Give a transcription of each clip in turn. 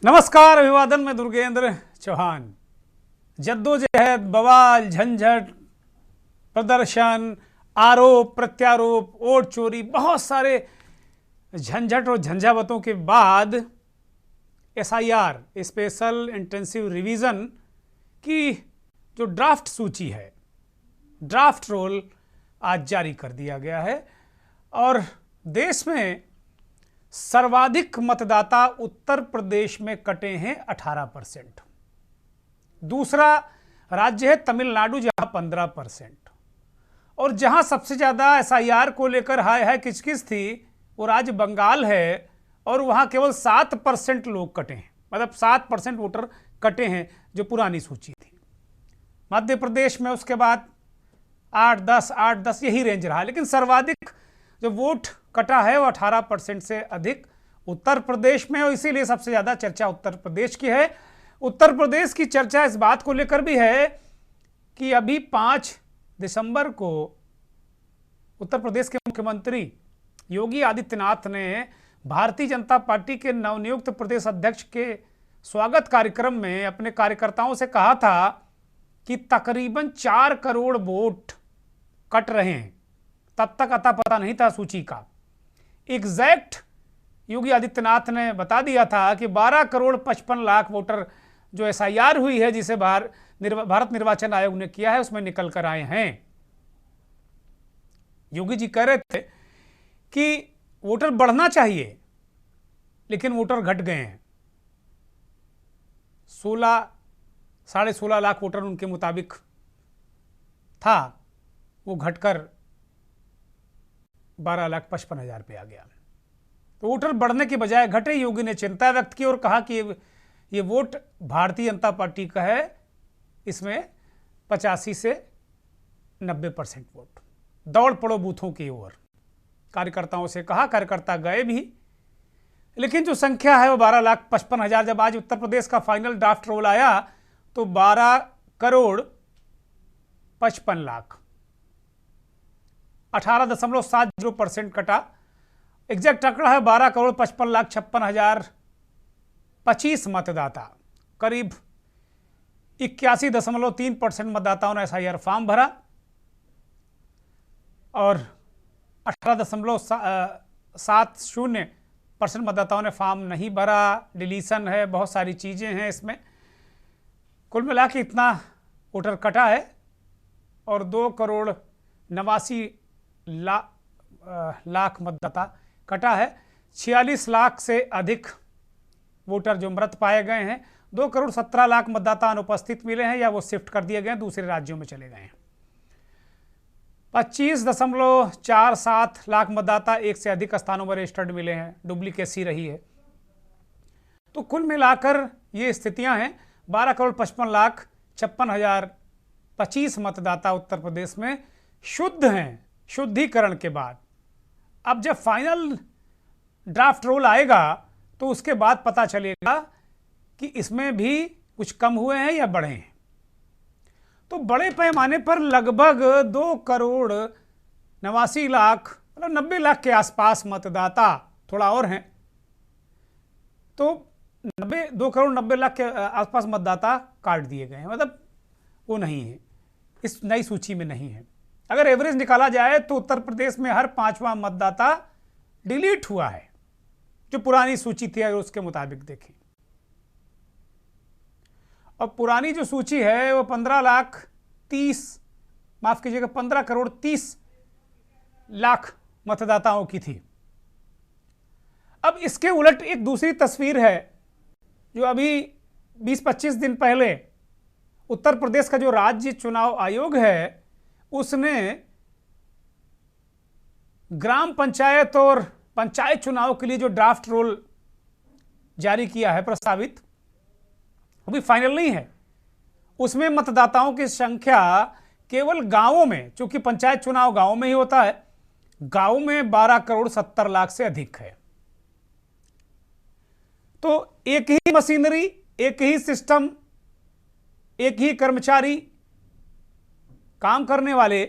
नमस्कार, अभिवादन में दुर्गेंद्र चौहान। जद्दोजहद, बवाल, झंझट, प्रदर्शन, आरोप प्रत्यारोप, वोट चोरी, बहुत सारे झंझट और झंझावतों के बाद एसआईआर स्पेशल इंटेंसिव रिवीजन की जो ड्राफ्ट सूची है, ड्राफ्ट रोल आज जारी कर दिया गया है और देश में सर्वाधिक मतदाता उत्तर प्रदेश में कटे हैं 18%। दूसरा राज्य है तमिलनाडु जहां 15%। और जहां सबसे ज्यादा एसआईआर को लेकर हाय किचकिच थी वो राज्य बंगाल है और वहां केवल 7% लोग कटे हैं, मतलब 7% वोटर कटे हैं जो पुरानी सूची थी। मध्य प्रदेश में उसके बाद 8-10 यही रेंज रहा, लेकिन सर्वाधिक जो वोट कटा है वो 18% से अधिक उत्तर प्रदेश में, और इसीलिए सबसे ज्यादा चर्चा उत्तर प्रदेश की है। उत्तर प्रदेश की चर्चा इस बात को लेकर भी है कि अभी 5 दिसंबर को उत्तर प्रदेश के मुख्यमंत्री योगी आदित्यनाथ ने भारतीय जनता पार्टी के नवनियुक्त प्रदेश अध्यक्ष के स्वागत कार्यक्रम में अपने कार्यकर्ताओं से कहा था कि तकरीबन 4 करोड़ वोट कट रहे हैं। तब तक अता पता नहीं था सूची का। एग्जैक्ट योगी आदित्यनाथ ने बता दिया था कि 12 करोड़ 55 लाख वोटर जो एसआईआर हुई है, जिसे भारत निर्वाचन आयोग ने किया है, उसमें निकल कर आए हैं। योगी जी कह रहे थे कि वोटर बढ़ना चाहिए, लेकिन वोटर घट गए हैं। 16-16.5 लाख वोटर उनके मुताबिक था, वो घटकर 12,55,000 पे आ गया। तो वोटर बढ़ने के बजाय घटे। योगी ने चिंता व्यक्त की और कहा कि ये वोट भारतीय जनता पार्टी का है, इसमें 85 से 90% वोट। दौड़ पड़ो बूथों की ओर, कार्यकर्ताओं से कहा। कार्यकर्ता गए भी, लेकिन जो संख्या है वो 12,55,000। जब आज उत्तर प्रदेश का फाइनल ड्राफ्ट रोल आया तो 12 करोड़ 55 लाख, 18.70% कटा। एग्जैक्ट आंकड़ा है 12 करोड़ 55,56,025 मतदाता। करीब 81.3% मतदाताओं ने एसआईआर फॉर्म भरा और 18.70% मतदाताओं ने फॉर्म नहीं भरा। डिलीशन है, बहुत सारी चीजें हैं इसमें। कुल मिला के इतना वोटर कटा है और 2 करोड़ 89 लाख मतदाता कटा है। 46 लाख से अधिक वोटर जो मृत पाए गए हैं। 2 करोड़ 17 लाख मतदाता अनुपस्थित मिले हैं या वो शिफ्ट कर दिए गए हैं, दूसरे राज्यों में चले गए हैं। 25.47 लाख मतदाता एक से अधिक स्थानों पर रजिस्टर्ड मिले हैं, डुप्लीकेसी रही है। तो कुल मिलाकर ये स्थितियां हैं। 12 करोड़ 55,56,025 मतदाता उत्तर प्रदेश में शुद्ध हैं, शुद्धिकरण के बाद। अब जब फाइनल ड्राफ्ट रोल आएगा तो उसके बाद पता चलेगा कि इसमें भी कुछ कम हुए हैं या बढ़े हैं। तो बड़े पैमाने पर लगभग 2 करोड़ 89 लाख, मतलब 90 लाख के आसपास मतदाता, थोड़ा और हैं, तो 2 करोड़ 90 लाख के आसपास मतदाता काट दिए गए हैं, मतलब वो नहीं है, इस नई सूची में नहीं है। अगर एवरेज निकाला जाए तो उत्तर प्रदेश में हर 5वां मतदाता डिलीट हुआ है, जो पुरानी सूची थी अगर उसके मुताबिक देखें। और पुरानी जो सूची है वो 15 करोड़ 30 लाख मतदाताओं की थी। अब इसके उलट एक दूसरी तस्वीर है जो अभी 20-25 दिन पहले उत्तर प्रदेश का जो राज्य चुनाव आयोग है उसने ग्राम पंचायत और पंचायत चुनाव के लिए जो ड्राफ्ट रोल जारी किया है प्रस्तावित, वो भी फाइनल नहीं है। उसमें मतदाताओं की संख्या केवल गांवों में, चूंकि पंचायत चुनाव गांवों में ही होता है, गांवों में 12 करोड़ 70 लाख से अधिक है। तो एक ही मशीनरी, एक ही सिस्टम, एक ही कर्मचारी काम करने वाले,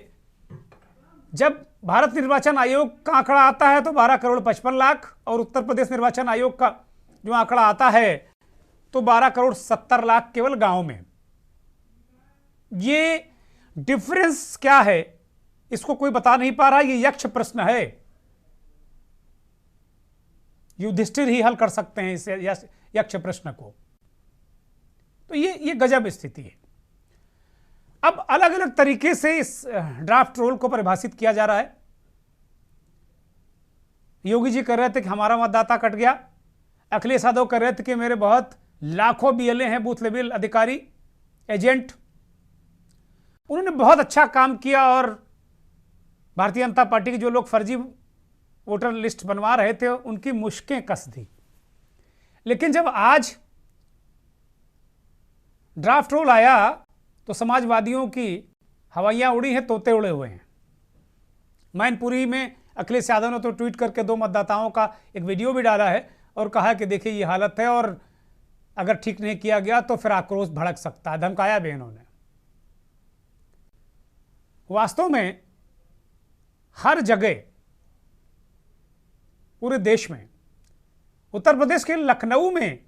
जब भारत निर्वाचन आयोग का आंकड़ा आता है तो 12 करोड़ 55 लाख, और उत्तर प्रदेश निर्वाचन आयोग का जो आंकड़ा आता है तो 12,70,00,000 केवल गांव में। ये डिफरेंस क्या है इसको कोई बता नहीं पा रहा। ये यक्ष प्रश्न है, युधिष्ठिर ही हल कर सकते हैं इस यक्ष प्रश्न को। तो ये गजब स्थिति है। अब अलग अलग तरीके से इस ड्राफ्ट रोल को परिभाषित किया जा रहा है। योगी जी कह रहे थे कि हमारा मतदाता कट गया, अखिलेश यादव कह रहे थे कि मेरे बहुत लाखों बीएलए हैं, बूथ लेवल अधिकारी, एजेंट, उन्होंने बहुत अच्छा काम किया और भारतीय जनता पार्टी के जो लोग फर्जी वोटर लिस्ट बनवा रहे थे उनकी मुश्कें कस दी। लेकिन जब आज ड्राफ्ट रोल आया तो समाजवादियों की हवाइयां उड़ी हैं, तोते उड़े हुए हैं। मैनपुरी में अखिलेश यादव ने तो ट्वीट करके 2 मतदाताओं का एक वीडियो भी डाला है और कहा कि देखिए ये हालत है और अगर ठीक नहीं किया गया तो फिर आक्रोश भड़क सकता है, धमकाया भी इन्होंने। वास्तव में हर जगह पूरे देश में, उत्तर प्रदेश के लखनऊ में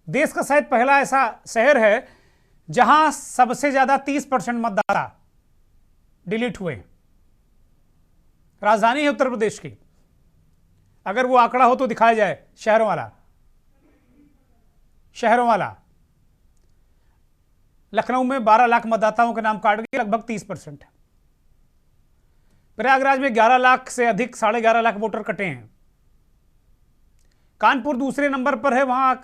देश का शायद पहला ऐसा शहर है जहां सबसे ज्यादा 30% मतदाता डिलीट हुए। राजधानी है उत्तर प्रदेश की, अगर वो आंकड़ा हो तो दिखाया जाए। शहरों वाला लखनऊ में 12 लाख मतदाताओं के नाम काट गए, लगभग 30% है। प्रयागराज में 11 लाख से अधिक, 11.5 लाख वोटर कटे हैं। कानपुर दूसरे नंबर पर है, वहां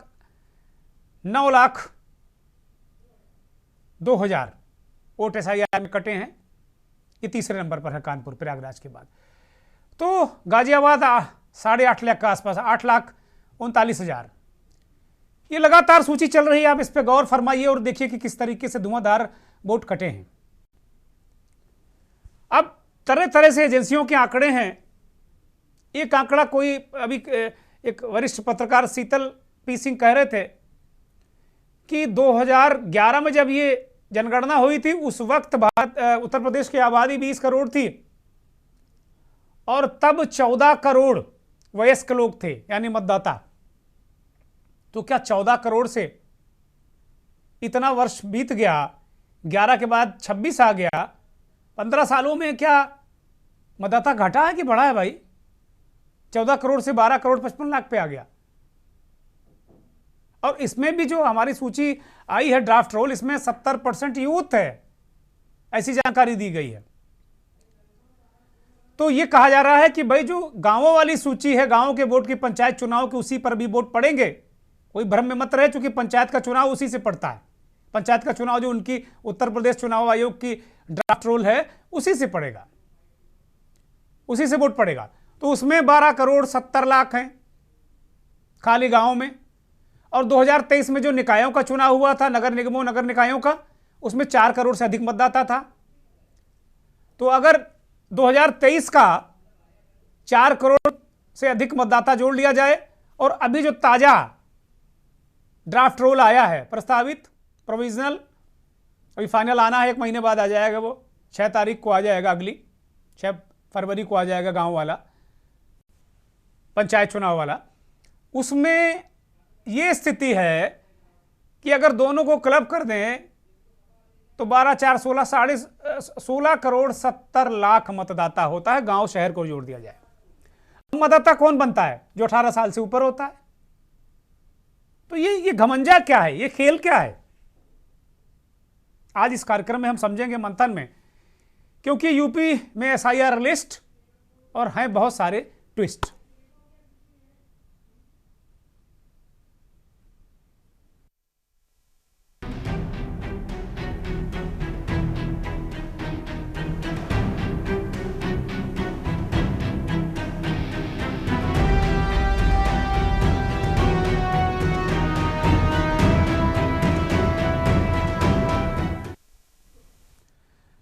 9,02,000 वोट SIR में कटे हैं। ये तीसरे नंबर पर है कानपुर, प्रयागराज के बाद। तो गाजियाबाद 8.5 लाख के आसपास, 8,39,000। ये लगातार सूची चल रही है, आप इस पर गौर फरमाइए और देखिए कि किस तरीके से धुआंधार वोट कटे हैं। अब तरह तरह से एजेंसियों के आंकड़े हैं। एक आंकड़ा कोई अभी एक वरिष्ठ पत्रकार शीतल पी सिंह कह रहे थे कि 2011 में जब ये जनगणना हुई थी उस वक्त उत्तर प्रदेश की आबादी 20 करोड़ थी और तब 14 करोड़ वयस्क लोग थे, यानी मतदाता। तो क्या 14 करोड़ से इतना वर्ष बीत गया, 11 के बाद 26 आ गया, 15 सालों में क्या मतदाता घटा है कि बढ़ा है भाई? 14 करोड़ से 12 करोड़ 55 लाख पे आ गया। और इसमें भी जो हमारी सूची आई है ड्राफ्ट रोल, इसमें 70% यूथ है, ऐसी जानकारी दी गई है। तो यह कहा जा रहा है कि भाई जो गांवों वाली सूची है, गांवों के वोट की, पंचायत चुनाव के, उसी पर भी वोट पड़ेंगे। कोई भ्रम में मत रहे, क्योंकि पंचायत का चुनाव उसी से पड़ता है। पंचायत का चुनाव जो उनकी उत्तर प्रदेश चुनाव आयोग की ड्राफ्ट रोल है उसी से पड़ेगा, उसी से वोट पड़ेगा। तो उसमें 12,70,00,000 हैं खाली गांव में। और 2023 में जो निकायों का चुनाव हुआ था, नगर निगमों, नगर निकायों का, उसमें 4 करोड़ से अधिक मतदाता था। तो अगर 2023 का 4 करोड़ से अधिक मतदाता जोड़ लिया जाए और अभी जो ताजा ड्राफ्ट रोल आया है प्रस्तावित, प्रोविजनल, अभी फाइनल आना है, 1 महीने बाद आ जाएगा, वो 6 तारीख को आ जाएगा, अगली 6 फरवरी को आ जाएगा गांव वाला, पंचायत चुनाव वाला। उसमें यह स्थिति है कि अगर दोनों को क्लब कर दें तो 12, 4, 16, 16,70,00,000 मतदाता होता है, गांव शहर को जोड़ दिया जाए। मतदाता कौन बनता है? जो 18 साल से ऊपर होता है। तो ये घमंजा क्या है, ये खेल क्या है? आज इस कार्यक्रम में हम समझेंगे, मंथन में, क्योंकि यूपी में SIR लिस्ट और हैं बहुत सारे ट्विस्ट।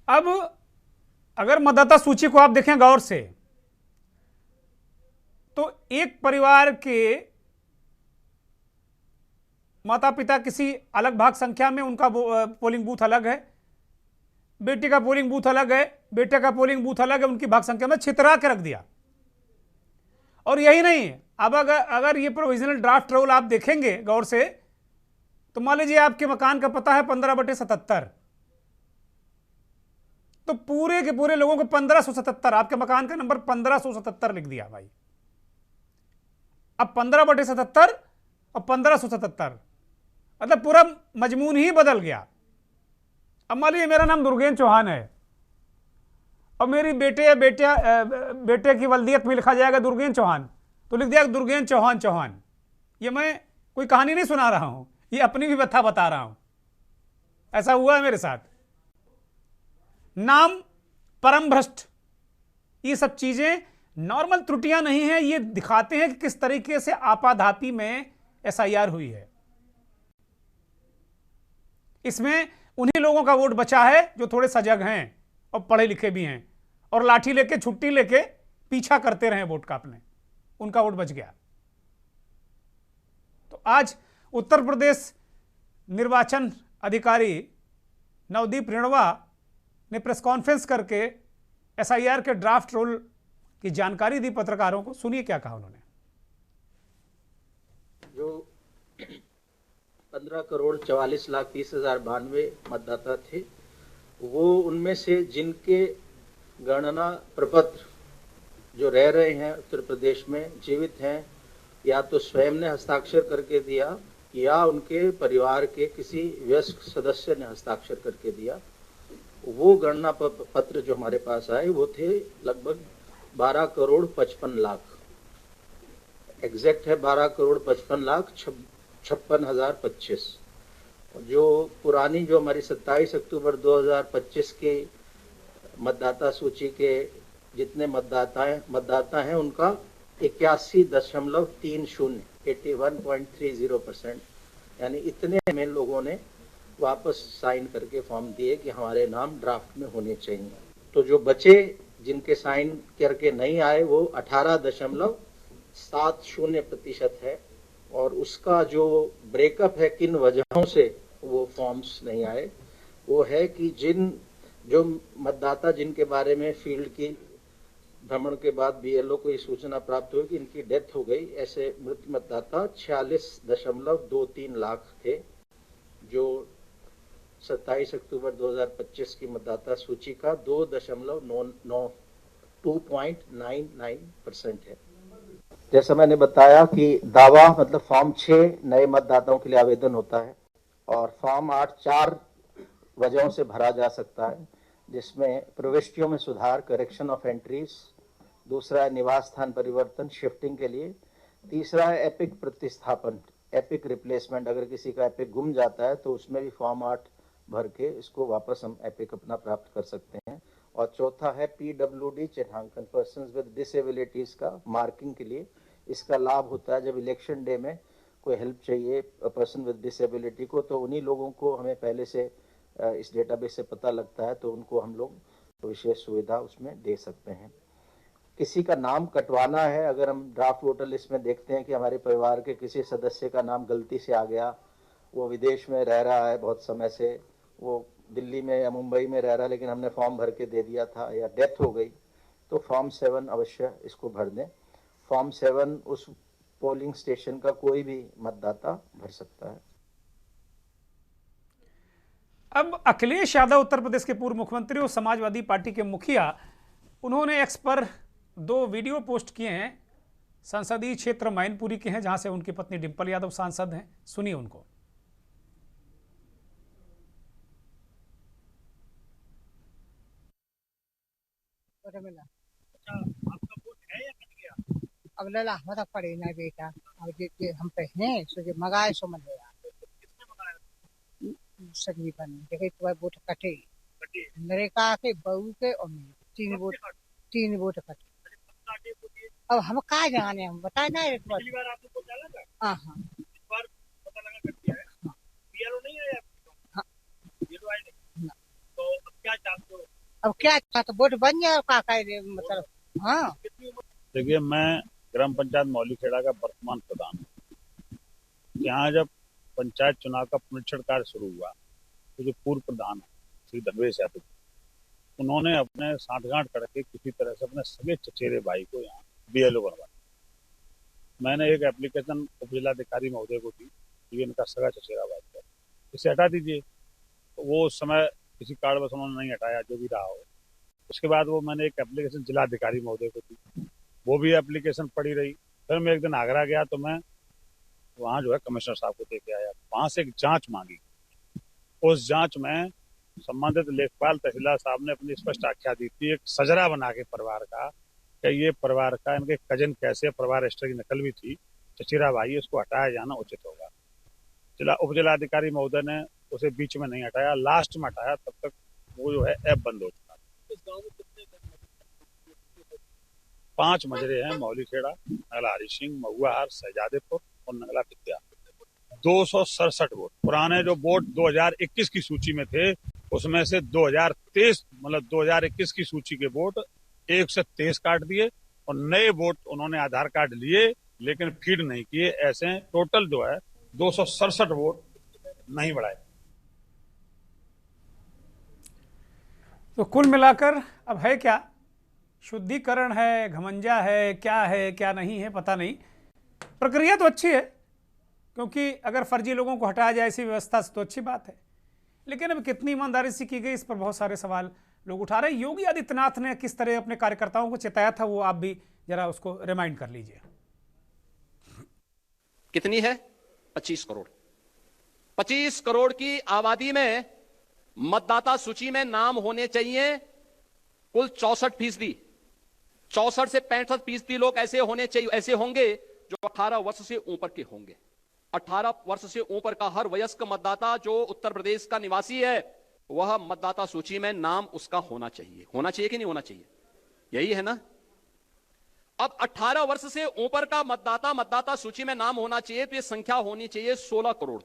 अब अगर मतदाता सूची को आप देखें गौर से, तो एक परिवार के माता पिता किसी अलग भाग संख्या में, उनका पोलिंग बूथ अलग है, बेटी का पोलिंग बूथ अलग है, बेटे का पोलिंग बूथ अलग है, उनकी भाग संख्या में छितरा के रख दिया। और यही नहीं, अब अगर ये प्रोविजनल ड्राफ्ट रोल आप देखेंगे गौर से, तो मान लीजिए आपके मकान का पता है 15/77, तो पूरे के पूरे लोगों को 1577, आपके मकान का नंबर 1577 लिख दिया भाई। अब 15/77 और 1577 मतलब पूरा मजमून ही बदल गया। अब मान लीजिए मेरा नाम दुर्गेन चौहान है और मेरी बेटे की वल्दियत में लिखा जाएगा दुर्गेन चौहान, तो लिख दिया दुर्गेन चौहान चौहान। ये मैं कोई कहानी नहीं सुना रहा हूं, ये अपनी भी व्यथा बता रहा हूं, ऐसा हुआ है मेरे साथ। नाम, परम भ्रष्ट, ये सब चीजें नॉर्मल त्रुटियां नहीं है, ये दिखाते हैं कि किस तरीके से आपाधापी में एसआईआर हुई है। इसमें उन्हीं लोगों का वोट बचा है जो थोड़े सजग हैं और पढ़े लिखे भी हैं और लाठी लेके छुट्टी लेके पीछा करते रहे वोट का अपने, उनका वोट बच गया। तो आज उत्तर प्रदेश निर्वाचन अधिकारी नवदीप रेणवा ने प्रेस कॉन्फ्रेंस करके एसआईआर के ड्राफ्ट रोल की जानकारी दी पत्रकारों को। सुनिए क्या कहा उन्होंने। जो 15,44,30,92 मतदाता थे, वो उनमें से जिनके गणना प्रपत्र जो रह रहे हैं उत्तर प्रदेश में जीवित हैं, या तो स्वयं ने हस्ताक्षर करके दिया या उनके परिवार के किसी वयस्क सदस्य ने हस्ताक्षर करके दिया, वो गणना पत्र जो हमारे पास आए वो थे लगभग 12,55,00,000। एग्जैक्ट है 12,55,56,025। जो पुरानी जो हमारी 27 अक्टूबर 2025 की मतदाता सूची के जितने मतदाता हैं उनका 81.30 81.30%, यानी इतने में लोगों ने वापस साइन करके फॉर्म दिए कि हमारे नाम ड्राफ्ट में होने चाहिए। तो जो बचे जिनके साइन करके नहीं आए वो 18.70% है, और उसका जो ब्रेकअप है किन वजहों से वो फॉर्म्स नहीं आए, वो है कि जो मतदाता जिनके बारे में फील्ड की भ्रमण के बाद बीएलओ को ये सूचना प्राप्त हुई कि इनकी डेथ हो गई, ऐसे मृत मतदाता 46.23 लाख थे, जो 27 अक्टूबर 2025 की मतदाता सूची का 2.99% है। जैसा मैंने बताया कि दावा मतलब फॉर्म 6 नए मतदाताओं के लिए आवेदन होता है और फॉर्म 8 4 वजहों से भरा जा सकता है, जिसमें प्रविष्टियों में सुधार करेक्शन ऑफ एंट्रीज, दूसरा है निवास स्थान परिवर्तन शिफ्टिंग के लिए, तीसरा है एपिक प्रतिस्थापन एपिक रिप्लेसमेंट, अगर किसी का एपिक गुम जाता है तो उसमें भी फॉर्म 8 भर के इसको वापस हम एपिक अपना प्राप्त कर सकते हैं, और चौथा है पीडब्ल्यूडी चिन्हांकन पर्सन्स विद डिसेबिलिटीज का मार्किंग के लिए। इसका लाभ होता है जब इलेक्शन डे में कोई हेल्प चाहिए पर्सन विद डिसेबिलिटी को, तो उन्हीं लोगों को हमें पहले से इस डेटाबेस से पता लगता है, तो उनको हम लोग विशेष सुविधा उसमें दे सकते हैं। किसी का नाम कटवाना है, अगर हम ड्राफ्ट वोटर लिस्ट में देखते हैं कि हमारे परिवार के किसी सदस्य का नाम गलती से आ गया, वो विदेश में रह रहा है बहुत समय से, वो दिल्ली में या मुंबई में रह रहा है लेकिन हमने फॉर्म भर के दे दिया था, या डेथ हो गई, तो फॉर्म 7 अवश्य इसको भर दें। फॉर्म 7 उस पोलिंग स्टेशन का कोई भी मतदाता भर सकता है। अब अखिलेश यादव उत्तर प्रदेश के पूर्व मुख्यमंत्री और समाजवादी पार्टी के मुखिया, उन्होंने एक्स पर 2 वीडियो पोस्ट किए हैं। संसदीय क्षेत्र मैनपुरी के हैं, जहां से उनकी पत्नी डिंपल यादव सांसद हैं। सुनिए उनको। आपका वोट है या कट गया? अब लला होता पड़े ना बेटा, अब जे हम पे हैं सो जे मगाए सो मन गया। किसने मंगाया? सभी बने देखे तो वोट कटे मेरे का के बहू के और मेरे 3 वोट कटे। अब हम का जाने, हम बताए ना एक बार। पिछली बार आपने वोट डाला था? हाँ हाँ, इस बार पता लगा कट गया है। हाँ। बीएलओ नहीं आया आपके पास? हाँ। बीएलओ आए नहीं? ना। तो अब क्या चाहते हो? अब क्या था तो वोट बन गया, का मतलब। हाँ, देखिए, मैं ग्राम पंचायत मौलीखेड़ा का वर्तमान प्रधान हूँ। यहाँ जब पंचायत चुनाव का पुनरीक्षण कार्य शुरू हुआ तो जो पूर्व प्रधान है श्री धर्मेश यादव, उन्होंने अपने सांठगांठ करके किसी तरह से अपने सगे चचेरे भाई को यहाँ बीएलओ बनवाया। मैंने एक एप्लीकेशन उप जिलाधिकारी महोदय को दी, ये इनका सगा चचेरा भाई है, इसे हटा दीजिए। तो वो उस समय किसी कारणवश उन्होंने नहीं हटाया, जो भी रहा हो। उसके बाद वो मैंने एक एप्लीकेशन जिलाधिकारी महोदय को दी, वो भी एप्लीकेशन पड़ी रही। फिर मैं एक दिन आगरा गया तो मैं वहाँ जो है कमिश्नर साहब को दे के आया, वहाँ से एक जांच मांगी। उस जांच में संबंधित लेखपाल तहसीलदार साहब ने अपनी स्पष्ट आख्या दी थी, एक सजरा बना के परिवार का, कि ये परिवार का, इनके कजन कैसे, परिवार रजिस्टर की नकल भी थी, चचेरा भाई, इसको हटाया जाना उचित होगा। उप जिलाधिकारी महोदय ने उसे बीच में नहीं हटाया, लास्ट में हटाया, तब तक वो जो है ऐप बंद हो चुका। 5 मजरे हैं, मौलीखेड़ा, नगला हरी सिंह, महुआहार, शहजादेपुर और नगला विद्या। 267 वोट पुराने जो वोट 2021 की सूची में थे, उसमें से 2023 मतलब 2021 की सूची के वोट 1 से 23 काट दिए और नए वोट उन्होंने आधार कार्ड लिए लेकिन फीड नहीं किए। ऐसे टोटल जो है 267 वोट नहीं बढ़ाए। तो कुल मिलाकर अब है क्या, शुद्धिकरण है, घमंजा है, क्या नहीं है पता नहीं। प्रक्रिया तो अच्छी है, क्योंकि अगर फर्जी लोगों को हटाया जाए ऐसी व्यवस्था से तो अच्छी बात है, लेकिन अब कितनी ईमानदारी से की गई इस पर बहुत सारे सवाल लोग उठा रहे हैं। योगी आदित्यनाथ ने किस तरह अपने कार्यकर्ताओं को चेताया था, वो आप भी जरा उसको रिमाइंड कर लीजिए। कितनी है? 25 करोड़। 25 करोड़ की आबादी में मतदाता सूची में नाम होने चाहिए कुल 64%। 64 से 65% लोग ऐसे होने चाहिए, ऐसे होंगे जो 18 वर्ष से ऊपर के होंगे। 18 वर्ष से ऊपर का हर वयस्क मतदाता जो उत्तर प्रदेश का निवासी है, वह मतदाता सूची में नाम उसका होना चाहिए। होना चाहिए कि नहीं होना चाहिए? यही है ना। अब 18 वर्ष से ऊपर का मतदाता सूची में नाम होना चाहिए, तो यह संख्या होनी चाहिए 16 करोड़।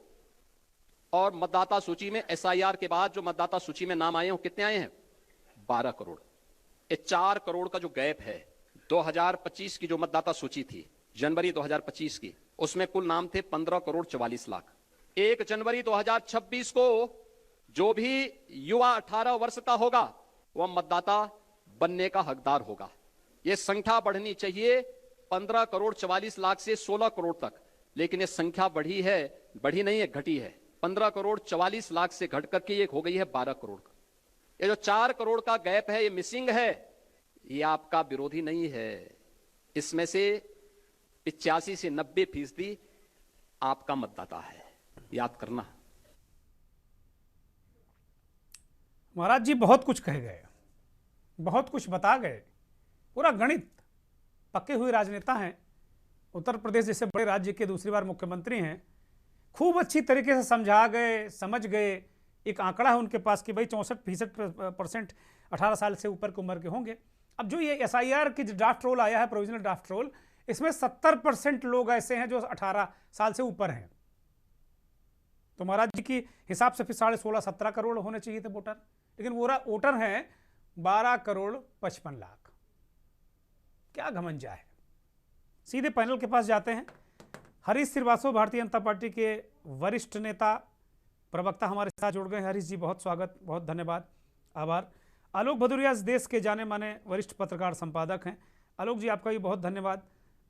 और मतदाता सूची में एसआईआर के बाद जो मतदाता सूची में नाम आए हैं, कितने आए हैं? 12 करोड़। ये 4 करोड़ का जो गैप है, 2025 की जो मतदाता सूची थी, जनवरी 2025 की, उसमें कुल नाम थे 15 करोड़ 44 लाख। 1 जनवरी 2026 को जो भी युवा 18 वर्ष का होगा, वह मतदाता बनने का हकदार होगा। यह संख्या बढ़नी चाहिए 15 करोड़ 44 लाख से 16 करोड़ तक, लेकिन यह संख्या बढ़ी है, बढ़ी नहीं है, घटी है। 15 करोड़ 44 लाख से घट करके एक हो गई है 12 करोड़ का। ये जो 4 करोड़ का गैप है, ये मिसिंग है। ये आपका विरोधी नहीं है। इसमें से 85 से 90% आपका मतदाता है, याद करना। महाराज जी बहुत कुछ कह गए, बहुत कुछ बता गए, पूरा गणित, पक्के हुए राजनेता हैं, उत्तर प्रदेश जैसे बड़े राज्य के दूसरी बार मुख्यमंत्री हैं, खूब अच्छी तरीके से समझा गए, समझ गए। एक आंकड़ा है उनके पास कि भाई 64% 18 साल से ऊपर की उम्र के होंगे। अब जो ये एसआईआर की ड्राफ्ट रोल आया है, प्रोविजनल ड्राफ्ट रोल, इसमें 70% लोग ऐसे हैं जो 18 साल से ऊपर हैं। तो महाराज जी की हिसाब से फिर 16.5-17 करोड़ होने चाहिए थे वोटर, लेकिन वोटर हैं 12 करोड़ 55 लाख। क्या घमंजा है। सीधे पैनल के पास जाते हैं। हरीश श्रीवास्तव भारतीय जनता पार्टी के वरिष्ठ नेता, प्रवक्ता हमारे साथ जुड़ गए हैं। हरीश जी बहुत स्वागत, बहुत धन्यवाद, आभार। आलोक भदौरिया देश के जाने माने वरिष्ठ पत्रकार संपादक हैं। आलोक जी आपका भी बहुत धन्यवाद।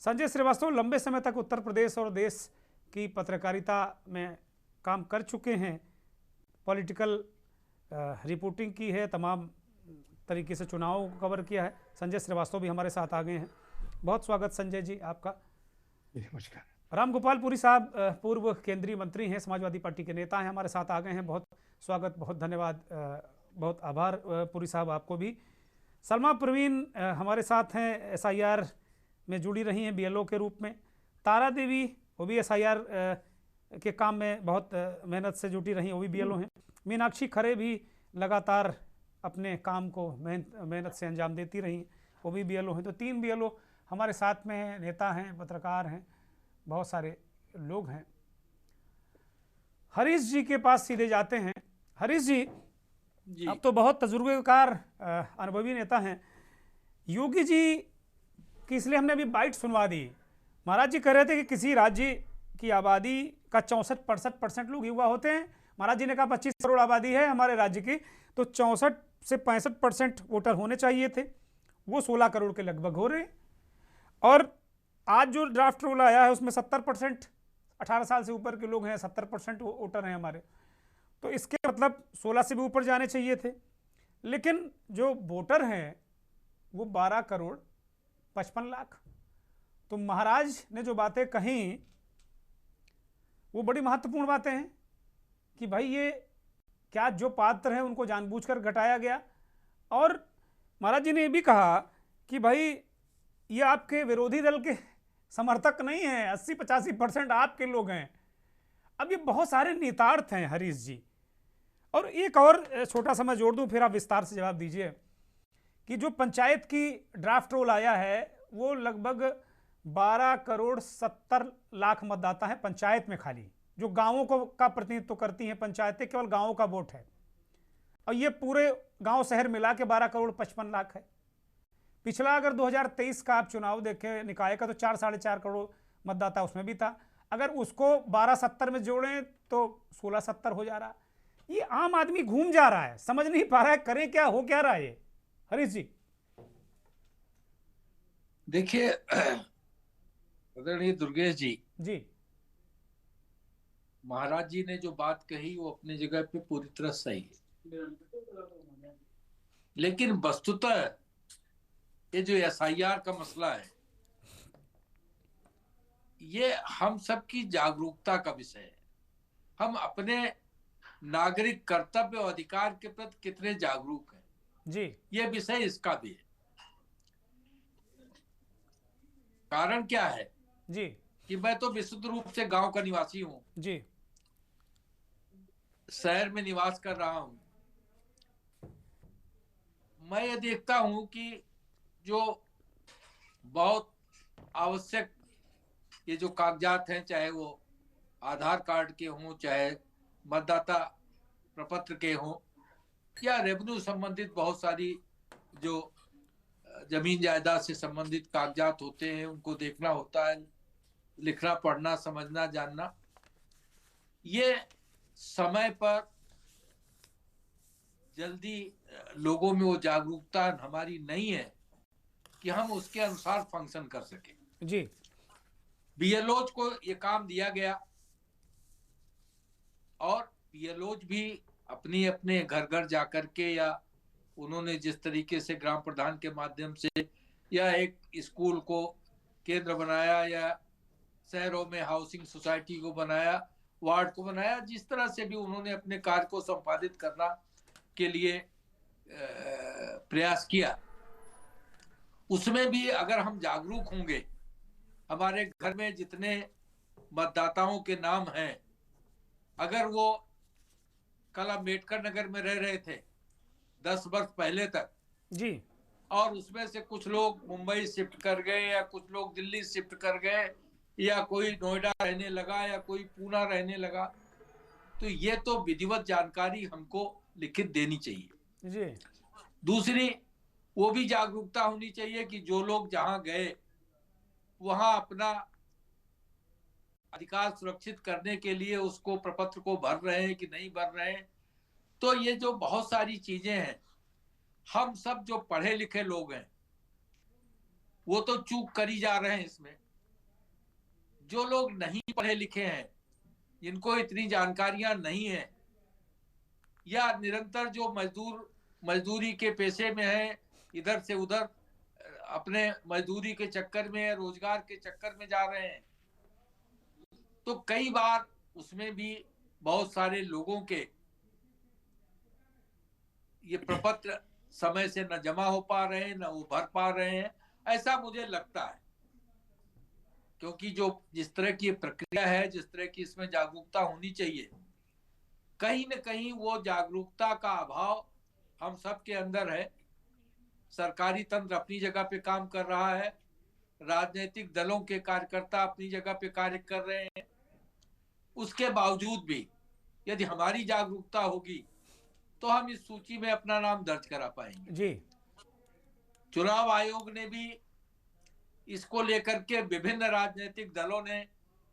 संजय श्रीवास्तव लंबे समय तक उत्तर प्रदेश और देश की पत्रकारिता में काम कर चुके हैं, पॉलिटिकल रिपोर्टिंग की है, तमाम तरीके से चुनाव को कवर किया है। संजय श्रीवास्तव भी हमारे साथ आ गए हैं। बहुत स्वागत संजय जी आपका। नमस्कार। रामगोपाल पुरी साहब पूर्व केंद्रीय मंत्री हैं, समाजवादी पार्टी के नेता हैं, हमारे साथ आ गए हैं। बहुत स्वागत, बहुत धन्यवाद, बहुत आभार पुरी साहब आपको भी। सलमा परवीन हमारे साथ हैं, एसआईआर में जुड़ी रही हैं बीएलओ के रूप में। तारा देवी वो भी एसआईआर के काम में बहुत मेहनत से जुटी रही, वो भी बीएलओ हैं। मीनाक्षी खरे भी लगातार अपने काम को मेहनत से अंजाम देती रही, वो भी बीएलओ हैं। तो 3 बीएलओ हमारे साथ में हैं, नेता हैं, पत्रकार हैं, बहुत सारे लोग हैं। हरीश जी के पास सीधे जाते हैं। हरीश जी, अब तो बहुत तजुर्बेकार अनुभवी नेता हैं। योगी जी की इसलिए हमने अभी बाइट सुनवा दी। महाराज जी कह रहे थे कि किसी राज्य की आबादी का 64-65% लोग युवा होते हैं। महाराज जी ने कहा 25 करोड़ आबादी है हमारे राज्य की, तो 64 से 65% वोटर होने चाहिए थे, वो 16 करोड़ के लगभग हो रहे हैं। और आज जो ड्राफ्ट रूल आया है उसमें 70% 18 साल से ऊपर के लोग हैं, 70% वोटर हैं हमारे। तो इसके मतलब 16 से भी ऊपर जाने चाहिए थे। लेकिन जो वोटर हैं वो 12 करोड़ 55 लाख। तो महाराज ने जो बातें कहीं वो बड़ी महत्वपूर्ण बातें हैं कि भाई ये क्या जो पात्र हैं उनको जानबूझकर घटाया गया। और महाराज जी ने ये भी कहा कि भाई ये आपके विरोधी दल के समर्थक नहीं हैं, 80-85% आपके लोग हैं। अब ये बहुत सारे निहितार्थ हैं हरीश जी। और एक और छोटा सा मैं जोड़ दूं, फिर आप विस्तार से जवाब दीजिए कि जो पंचायत की ड्राफ्ट रोल आया है वो लगभग 12 करोड़ 70 लाख मतदाता हैं पंचायत में, खाली जो गांवों को का प्रतिनिधित्व करती हैं पंचायतें, केवल गांवों का वोट है। और ये पूरे गांव शहर मिला के 12 करोड़ 55 लाख है। पिछला अगर 2023 का आप चुनाव देखें निकाय का तो 4-4.5 करोड़ मतदाता उसमें भी था। अगर उसको 1270 में जोड़ें तो 1670 हो जा रहा। ये आम आदमी घूम जा रहा है, समझ नहीं पा रहा है करें क्या, हो क्या रहा है ये। हरीश जी देखिए आदरणीय दुर्गेश जी, जी महाराज जी ने जो बात कही वो अपनी जगह पे पूरी तरह सही है, लेकिन वस्तुतः ये जो एसआईआर का मसला है ये हम सबकी जागरूकता का विषय है। हम अपने नागरिक कर्तव्य और अधिकार के प्रति कितने जागरूक हैं जी ये विषय इसका भी है। कारण क्या है जी कि मैं तो विशुद्ध रूप से गांव का निवासी हूं, जी शहर में निवास कर रहा हूं। मैं ये देखता हूं कि जो बहुत आवश्यक ये जो कागजात हैं, चाहे वो आधार कार्ड के हों, चाहे मतदाता प्रपत्र के हों, या रेवेन्यू संबंधित बहुत सारी जो जमीन जायदाद से संबंधित कागजात होते हैं उनको देखना होता है, लिखना पढ़ना समझना जानना। ये समय पर जल्दी लोगों में वो जागरूकता हमारी नहीं है कि हम उसके अनुसार फंक्शन कर सके। जी बीएलओज को ये काम दिया गया और बीएलओज भी अपनी अपने घर घर जाकर के या उन्होंने जिस तरीके से ग्राम प्रधान के माध्यम से या एक स्कूल को केंद्र बनाया या शहरों में हाउसिंग सोसाइटी को बनाया, वार्ड को बनाया, जिस तरह से भी उन्होंने अपने कार्य को संपादित करना के लिए प्रयास किया, उसमें भी अगर हम जागरूक होंगे, हमारे घर में जितने मतदाताओं के नाम हैं, अगर वो कल अम्बेडकर नगर में रह रहे थे 10 वर्ष पहले तक जी और उसमें से कुछ लोग मुंबई शिफ्ट कर गए या कुछ लोग दिल्ली शिफ्ट कर गए या कोई नोएडा रहने लगा या कोई पूना रहने लगा, तो ये तो विधिवत जानकारी हमको लिखित देनी चाहिए। जी दूसरी वो भी जागरूकता होनी चाहिए कि जो लोग जहां गए वहां अपना अधिकार सुरक्षित करने के लिए उसको प्रपत्र को भर रहे हैं कि नहीं भर रहे हैं। तो ये जो बहुत सारी चीजें हैं, हम सब जो पढ़े लिखे लोग हैं वो तो चूक करी जा रहे हैं इसमें। जो लोग नहीं पढ़े लिखे हैं, जिनको इतनी जानकारियां नहीं है, या निरंतर जो मजदूरी के पेशे में है, इधर से उधर अपने मजदूरी के चक्कर में, रोजगार के चक्कर में जा रहे हैं, तो कई बार उसमें भी बहुत सारे लोगों के ये प्रपत्र समय से न जमा हो पा रहे हैं, न वो भर पा रहे हैं, ऐसा मुझे लगता है। क्योंकि जो जिस तरह की प्रक्रिया है, जिस तरह की इसमें जागरूकता होनी चाहिए, कहीं न कहीं वो जागरूकता का अभाव हम सब के अंदर है। सरकारी तंत्र अपनी जगह पे काम कर रहा है, राजनीतिक दलों के कार्यकर्ता अपनी जगह पे कार्य कर रहे हैं। उसके बावजूद भी यदि हमारी जागरूकता होगी तो हम इस सूची में अपना नाम दर्ज करा पाएंगे। जी चुनाव आयोग ने भी इसको लेकर के विभिन्न राजनीतिक दलों ने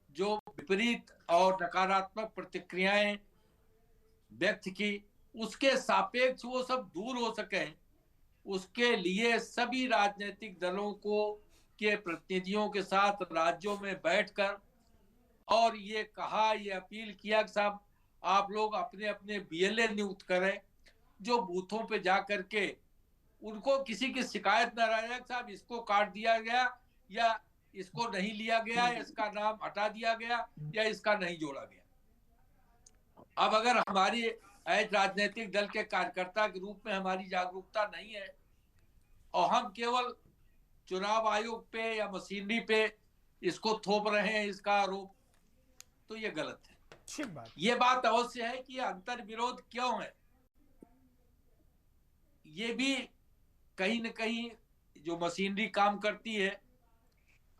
जो विपरीत और नकारात्मक प्रतिक्रियाएं व्यक्त की, उसके सापेक्ष वो सब दूर हो सके, उसके लिए सभी राजनीतिक दलों को के प्रतिनिधियों के साथ राज्यों में बैठकर और ये कहा, ये अपील किया कि साहब आप लोग अपने अपने बीएलए नियुक्त करें, जो बूथों पे जा करके उनको किसी की शिकायत न रहे साहब इसको काट दिया गया या इसको नहीं लिया गया, इसका नाम हटा दिया गया या इसका नहीं जोड़ा गया। अब अगर हमारी राजनीतिक दल के कार्यकर्ता के रूप में हमारी जागरूकता नहीं है और हम केवल चुनाव आयोग पे या मशीनरी पे इसको थोप रहे हैं इसका आरोप, तो ये गलत है। ठीक बात। ये बात अवश्य है कि अंतर विरोध क्यों है, ये भी कहीं न कहीं जो मशीनरी काम करती है।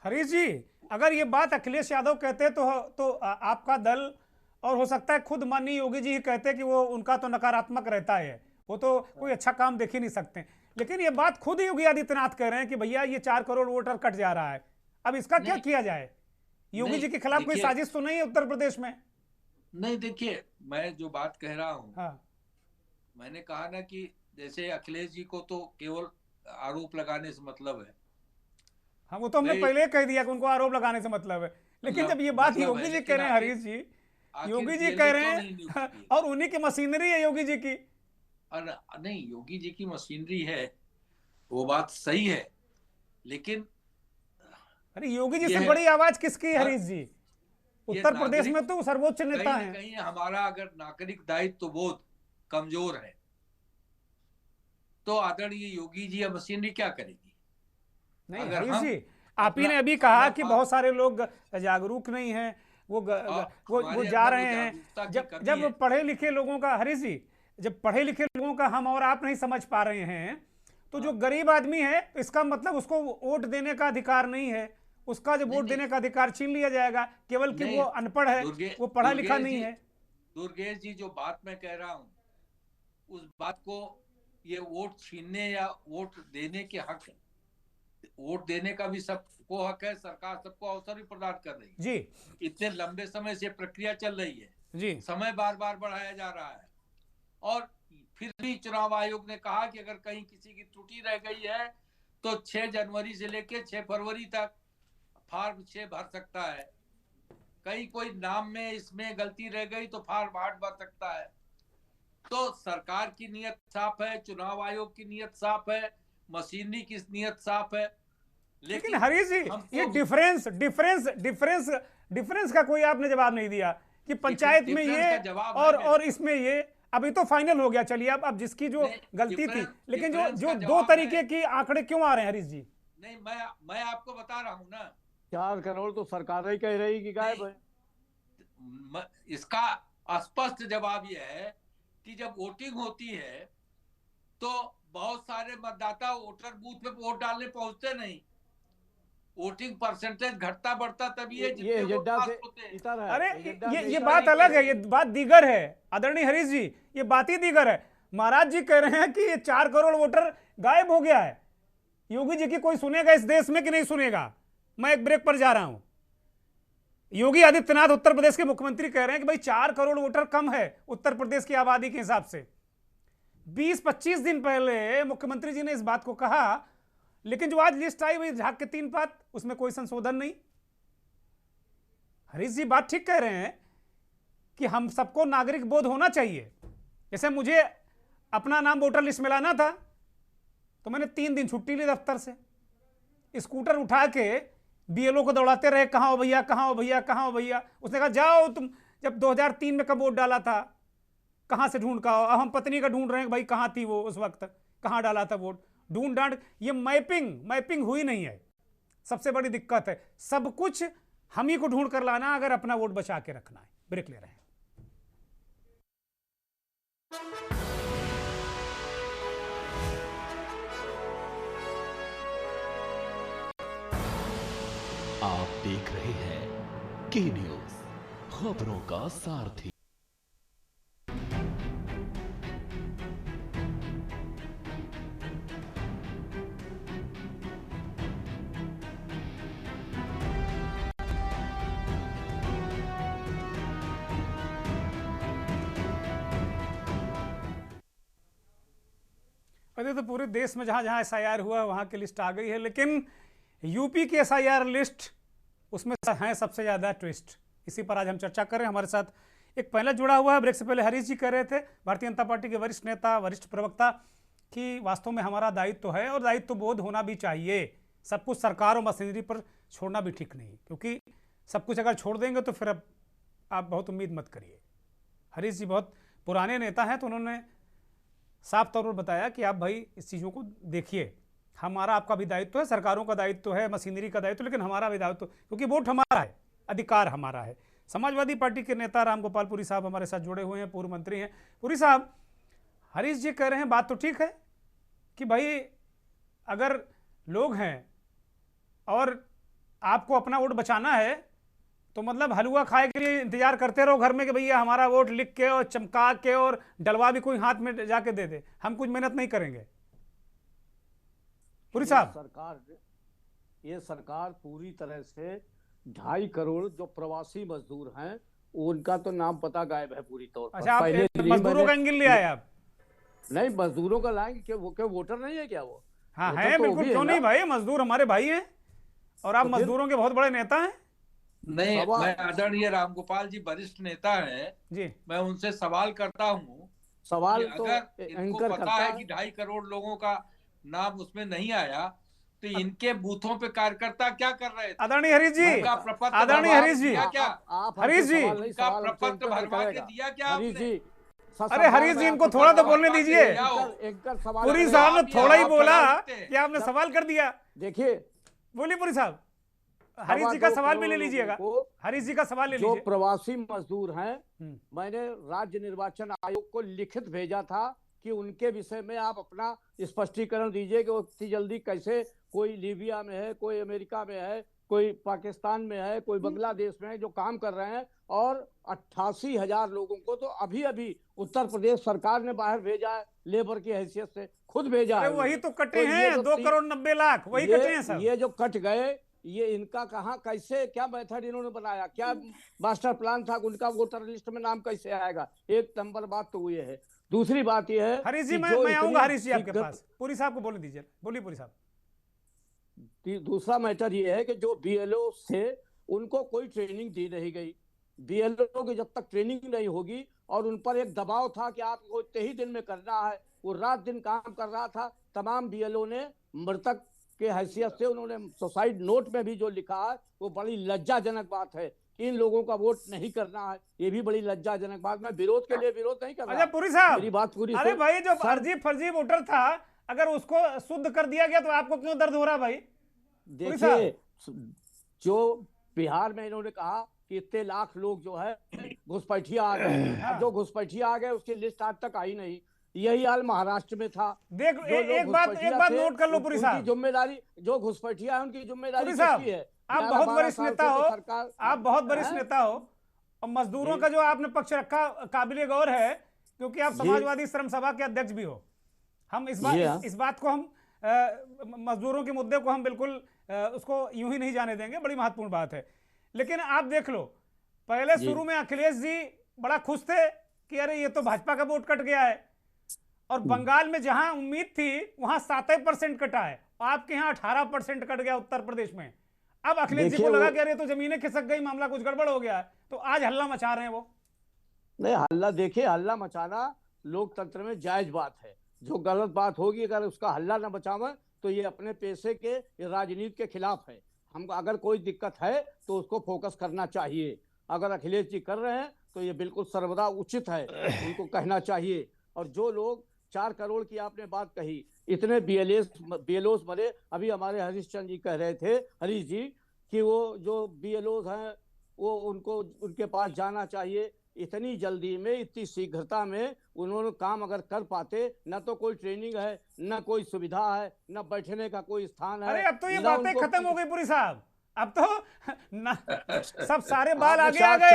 हरीश जी, अगर ये बात अखिलेश यादव कहते तो आपका दल और हो सकता है खुद माननीय योगी जी ही कहते कि वो उनका तो नकारात्मक रहता है, वो तो कोई अच्छा काम देख ही नहीं सकते। लेकिन ये बात खुद ही योगी आदित्यनाथ कह रहे हैं कि भैया ये 4 करोड़ वोटर कट जा रहा है, अब इसका क्या किया जाए? योगी जी के खिलाफ कोई साजिश तो नहीं है उत्तर प्रदेश में? नहीं, देखिए मैं जो बात कह रहा हूँ, हाँ, मैंने कहा ना कि जैसे अखिलेश जी को तो केवल आरोप लगाने से मतलब है। हाँ, वो तो हमने पहले कह दिया कि उनको आरोप लगाने से मतलब है, लेकिन जब ये बात योगी जी कह रहे हैं, हरीश जी योगी जी कह रहे हैं और उन्हीं की मशीनरी है योगी जी की। नहीं, योगी जी की मशीनरी है, वो बात सही है, लेकिन अरे योगी जी से बड़ी आवाज किसकी है हरीश जी? उत्तर प्रदेश में तो सर्वोच्च नेता हैं। कहीं हमारा अगर नागरिक दायित्व बोध कमजोर है तो आदरणीय योगी जी या मशीनरी क्या करेगी? नहीं हरीश जी, आप ही ने अभी कहा कि बहुत सारे लोग जागरूक नहीं हैं, वो जा रहे हैं। जब पढ़े लिखे लोगों का, हरीश जी, जब पढ़े लिखे लोगों का हम और आप नहीं समझ पा रहे हैं, तो जो गरीब आदमी है इसका मतलब उसको वोट देने का अधिकार नहीं है, उसका जो वोट देने का अधिकार छीन लिया जाएगा केवल कि वो अनपढ़ है, वो पढ़ा लिखा नहीं है। दुर्गेश जी, जो बात मैं कह रहा हूं उस बात को, ये वोट छीनने या वोट देने के हक, वोट देने का भी सबको हक है, सरकार सबको अवसर भी प्रदान कर रही है जी। इतने लंबे समय से प्रक्रिया चल रही है जी, समय बार बार बढ़ाया जा रहा है, और फिर भी चुनाव आयोग ने कहा कि अगर कहीं किसी की त्रुटि रह गई है तो 6 जनवरी से लेकर 6 फरवरी तक फॉर्म 6 भर सकता है। कहीं कोई नाम में इसमें गलती रह गई तो फॉर्म 8 भर सकता है। तो सरकार की नीयत साफ है, चुनाव आयोग की नीयत साफ है, मशीनरी की नीयत साफ है, लेकिन हरीश जी ये डिफरेंस का कोई आपने जवाब नहीं दिया कि पंचायत में ये और इसमें ये अभी तो फाइनल हो गया। चलिए, अब जिसकी जो गलती थी, लेकिन जो 2 तरीके की आंकड़े क्यों आ रहे हैं हरीश जी? नहीं, मैं आपको बता रहा हूं ना, 4 करोड़ तो सरकार ही कह रही कि गायब है। इसका स्पष्ट जवाब यह है कि जब वोटिंग होती है तो बहुत सारे मतदाता वोटर बूथ पे वोट डालने पहुंचते नहीं, वोटिंग परसेंटेज घटता बढ़ता तभी है जितने वोट पास होते हैं। अरे ये बात अलग है, ये बात दीगर है आदरणीय हरीश जी, ये बात ही दीगर है। महाराज जी कह रहे हैं कि ये 4 करोड़ वोटर गायब हो गया है। योगी जी की कोई सुनेगा इस देश में कि नहीं सुनेगा? मैं एक ब्रेक पर जा रहा हूं। योगी आदित्यनाथ उत्तर प्रदेश के मुख्यमंत्री कह रहे हैं कि भाई 4 करोड़ वोटर कम है उत्तर प्रदेश की आबादी के हिसाब से। 20-25 दिन पहले मुख्यमंत्री जी ने इस बात को कहा, लेकिन जो आज लिस्ट आई हुई झाग के 3 पात, उसमें कोई संशोधन नहीं। हरीश जी बात ठीक कह रहे हैं कि हम सबको नागरिक बोध होना चाहिए। जैसे मुझे अपना नाम वोटर लिस्ट में लाना था तो मैंने 3 दिन छुट्टी ली दफ्तर से, स्कूटर उठा के बीएलओ को दौड़ाते रहे, कहाँ हो भैया, कहाँ हो भैया, कहाँ हो भैया। उसने कहा जाओ तुम जब 2003 में कब वोट डाला था, कहाँ से ढूंढ का हो। अब हम पत्नी का ढूंढ रहे हैं भाई कहाँ थी वो उस वक्त, कहाँ डाला था वोट, ढूंढ डांड। ये मैपिंग हुई नहीं है, सबसे बड़ी दिक्कत है। सब कुछ हम ही को ढूंढ कर लाना अगर अपना वोट बचा के रखना है। ब्रेक ले रहे हैं। आप देख रहे हैं के न्यूज, खबरों का सारथी। अरे तो पूरे देश में जहां जहां एसआईआर हुआ वहां की लिस्ट आ गई है, लेकिन यूपी की एसआईआर लिस्ट, उसमें हैं सबसे ज़्यादा ट्विस्ट। इसी पर आज हम चर्चा करें। हमारे साथ एक पहले जुड़ा हुआ है, ब्रेक से पहले हरीश जी कह रहे थे, भारतीय जनता पार्टी के वरिष्ठ नेता, वरिष्ठ प्रवक्ता, कि वास्तव में हमारा दायित्व है और दायित्व बोध होना भी चाहिए। सब कुछ सरकार और मशीनरी पर छोड़ना भी ठीक नहीं, क्योंकि सब कुछ अगर छोड़ देंगे तो फिर अब आप बहुत उम्मीद मत करिए। हरीश जी बहुत पुराने नेता हैं, तो उन्होंने साफ तौर पर बताया कि आप भाई इस चीज़ों को देखिए, हमारा आपका भी दायित्व है, सरकारों का दायित्व है, मशीनरी का दायित्व, लेकिन हमारा भी दायित्व, क्योंकि वोट हमारा है, अधिकार हमारा है। समाजवादी पार्टी के नेता रामगोपाल पुरी साहब हमारे साथ जुड़े हुए हैं, पूर्व मंत्री हैं। पुरी साहब, हरीश जी कह रहे हैं, बात तो ठीक है कि भाई अगर लोग हैं और आपको अपना वोट बचाना है तो मतलब हलवा खाए के लिए इंतजार करते रहो घर में कि भैया हमारा वोट लिख के और चमका के और डलवा भी कोई हाथ में जाके दे दे, हम कुछ मेहनत नहीं करेंगे। पुरी साहब, ये सरकार पूरी तरह से 2.5 करोड़ जो प्रवासी मजदूर हैं उनका तो नाम पता गायब है पूरी तौर पर। अच्छा, आप मजदूरों का एंगल ले आए आप? नहीं, मजदूरों का लाएंगे क्या? वो क्या वोटर नहीं है क्या? वो हाँ है, बिल्कुल, क्यों नहीं भाई, मजदूर हमारे भाई हैं और आप मजदूरों के बहुत बड़े नेता हैं। नहीं, मैं आदरणीय रामगोपाल जी वरिष्ठ नेता हैं जी, मैं उनसे सवाल करता हूँ, सवाल तो अगर इनको पता है कि 2.5 करोड़ लोगों का नाम उसमें नहीं आया तो इनके बूथों पे कार्यकर्ता क्या कर रहे थे? आदरणीय हरीश जी, आदरणीय हरीश जी, हरीश जी, उनका प्रपत्र भरवा के दिया क्या आपने? अरे हरीश जी, इनको थोड़ा तो बोलने दीजिए। पुरी साहब ने थोड़ा ही बोला कि आपने सवाल कर दिया। देखिए, बोलिए पुरी साहब, हरीश जी का सवाल भी ले लीजिएगा, हरीश जी का सवाल ले लीजिए। जो प्रवासी मजदूर हैं, मैंने राज्य निर्वाचन आयोग को लिखित भेजा था कि उनके विषय में आप अपना स्पष्टीकरण दीजिए कि वो इतनी जल्दी कैसे, कोई लीबिया में है, कोई अमेरिका में है, कोई पाकिस्तान में है, कोई बांग्लादेश में है, जो काम कर रहे हैं, और 88,000 लोगों को तो अभी अभी उत्तर प्रदेश सरकार ने बाहर भेजा है, लेबर की हैसियत से खुद भेजा है। वही तो कटे हैं, 2,90,00,000 वही कटे हैं सब। ये जो कट गए, ये इनका कहाँ, कैसे, क्या मेथड इन्होंने बनाया, क्या मास्टर प्लान था, उनका वोटर लिस्ट में नाम कैसे आएगा? एक नंबर बात तो ये है। दूसरी बात ये है, हरीश जी, मैं आऊंगा हरीश जी आपके पास, पुरी साहब को बोलने दीजिए, बोलिए पुरी साहब। दूसरा मैटर ये है कि जो बीएलओ से उनको कोई ट्रेनिंग दी नहीं गई। बीएलओ की जब तक ट्रेनिंग नहीं होगी, और उन पर एक दबाव था कि आपको इतने ही दिन में करना है, वो रात दिन काम कर रहा था। तमाम बीएलओ ने मृतक के हैसियत से उन्होंने सुसाइड नोट में भी जो लिखा है वो बड़ी लज्जाजनक बात है। इन लोगों का वोट नहीं करना है, ये भी बड़ी लज्जाजनक बात। मैं विरोध के लिए विरोध नहीं कर रहा। अच्छा पुरी साहब, मेरी बात पूरी। अरे भाई, जो फर्जी वोटर था, अगर उसको शुद्ध कर दिया गया तो आपको क्यों दर्द हो रहा भाई? देखिए, जो बिहार में इन्होंने कहा कि इतने लाख लोग जो है घुसपैठिया आ गए, जो घुसपैठिया आ गए उसकी लिस्ट आज तक आई नहीं। यही हाल महाराष्ट्र में था। देख, एक बात नोट कर लो पुरी साहब, जिम्मेदारी जो घुसपैठिया है उनकी जिम्मेदारी है। आप बहुत वरिष्ठ नेता हो, आप बहुत वरिष्ठ नेता हो, और मजदूरों का जो आपने पक्ष रखा काबिले गौर है, क्योंकि आप समाजवादी श्रम सभा के अध्यक्ष भी हो। हम इस बात को, हम मजदूरों के मुद्दे को हम बिल्कुल उसको यूं ही नहीं जाने देंगे, बड़ी महत्वपूर्ण बात है। लेकिन आप देख लो, पहले शुरू में अखिलेश जी बड़ा खुश थे कि अरे ये तो भाजपा का वोट कट गया है, और बंगाल में जहां उम्मीद थी वहां 7% कटा है, आपके यहाँ 18% कट गया उत्तर प्रदेश में। अब अखिलेश जी को लगा कि अरे तो जमीनें खिसक गई, मामला कुछ गड़बड़ हो गया है, तो आज हल्ला मचा रहे हैं वो। नहीं, हल्ला, देखिए, हल्ला मचाना लोकतंत्र में जायज बात है। जो गलत बात होगी, अगर उसका हल्ला न बचावे तो ये अपने पेशे के, राजनीति के खिलाफ है। हम अगर कोई दिक्कत है तो उसको फोकस करना चाहिए। अगर अखिलेश जी कर रहे हैं तो ये बिल्कुल सर्वदा उचित है, उनको कहना चाहिए। और जो लोग 4 करोड़ की आपने बात कही, इतने बीएलओस बने। अभी हमारे हरीश चंद्र जी कह रहे थे, हरीश जी, कि वो जो बीएलओस हैं वो उनको उनके पास जाना चाहिए। इतनी जल्दी में, इतनी शीघ्रता में उन्होंने काम अगर कर पाते, न तो कोई ट्रेनिंग है, न कोई सुविधा है, न बैठने का कोई स्थान है। अरे अब तो ये बातें खत्म हो गई पुरी साहब, अब तो सब सारे बाल आगे आ गए।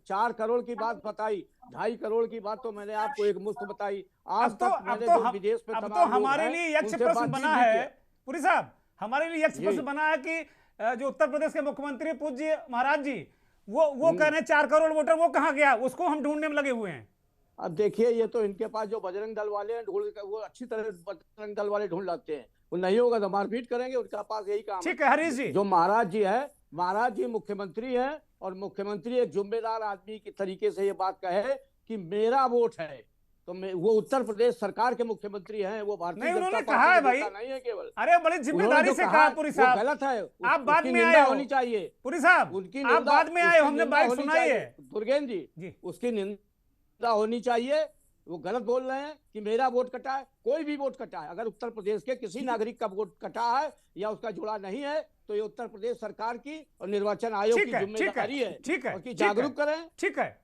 4 करोड़ की बात बताई, 2.5 करोड़ की बात तो मैंने आपको एक मुश्त बताई। आज तक मैंने जो विदेश में, अब तो हमारे लिए यक्ष प्रश्न बना है पुरी साहब, हमारे लिए यक्ष प्रश्न बना है कि जो उत्तर प्रदेश के मुख्यमंत्री पूज्य महाराज जी, वो कह रहे हैं 4 करोड़ वोटर, वो कहाँ गया, उसको हम ढूंढने में लगे हुए हैं। अब देखिए, ये तो इनके पास जो बजरंग दल वाले हैं, वो अच्छी तरह बजरंग दल वाले ढूंढ लाते हैं। वो नहीं होगा तो मारपीट करेंगे, उनका पास यही काम। ठीक है हरीश जी, जो महाराज जी है महाराज जी मुख्यमंत्री हैं और मुख्यमंत्री एक जिम्मेदार आदमी के तरीके से ये बात कहे कि मेरा वोट है, तो वो उत्तर प्रदेश सरकार के मुख्यमंत्री हैं, वो भारतीय नहीं, जनता उन्होंने पार्टी कहा है के भाई, नेता नहीं है केवल। अरे बड़ी जिम्मेदारी से कहा पुरी वो साहब, गलत है, आप बाद उसकी में आए निंदा हो होनी चाहिए। पुरी साहब उनकी आप बाद में आए हो, हमने बात सुनाई है। दुर्गेंद्र जी, उसकी निंदा होनी चाहिए। वो गलत बोल रहे हैं कि मेरा वोट कटा है। कोई भी वोट कटा है, अगर उत्तर प्रदेश के किसी नागरिक का वोट कटा है या उसका जुड़ा नहीं है, तो ये उत्तर प्रदेश सरकार की और निर्वाचन आयोग की जिम्मेदारी है। ठीक है, कि जागरूक करें। ठीक है,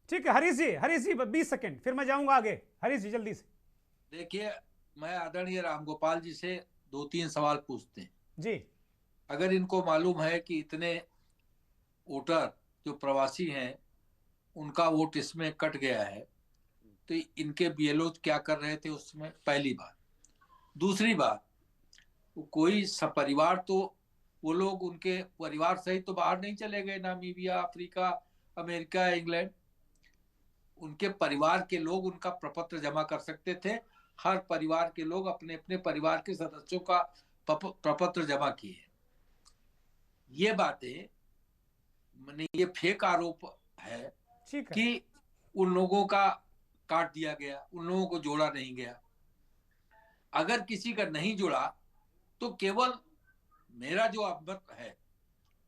ठीक है। हरीश जी 20 सेकंड, फिर मैं जाऊंगा आगे। हरीश जी जल्दी से। देखिए, मैं आदरणीय रामगोपाल जी से 2-3 सवाल पूछते हैं जी। अगर इनको मालूम है कि इतने वोटर जो प्रवासी हैं उनका वोट इसमें कट गया है, तो इनके बीएलओ क्या कर रहे थे उसमें, पहली बात। दूसरी बात, कोई सपरिवार तो वो लोग उनके परिवार सहित तो बाहर नहीं चले गए, नामीबिया, अफ्रीका, अमेरिका, इंग्लैंड। उनके परिवार के लोग उनका प्रपत्र जमा कर सकते थे। हर परिवार के लोग अपने अपने परिवार के सदस्यों का प्रपत्र जमा किए। ये बातें मैंने, ये फेक आरोप है कि उन लोगों का काट दिया गया, उन लोगों को जोड़ा नहीं गया। अगर किसी का नहीं जुड़ा तो केवल मेरा जो अवमत है,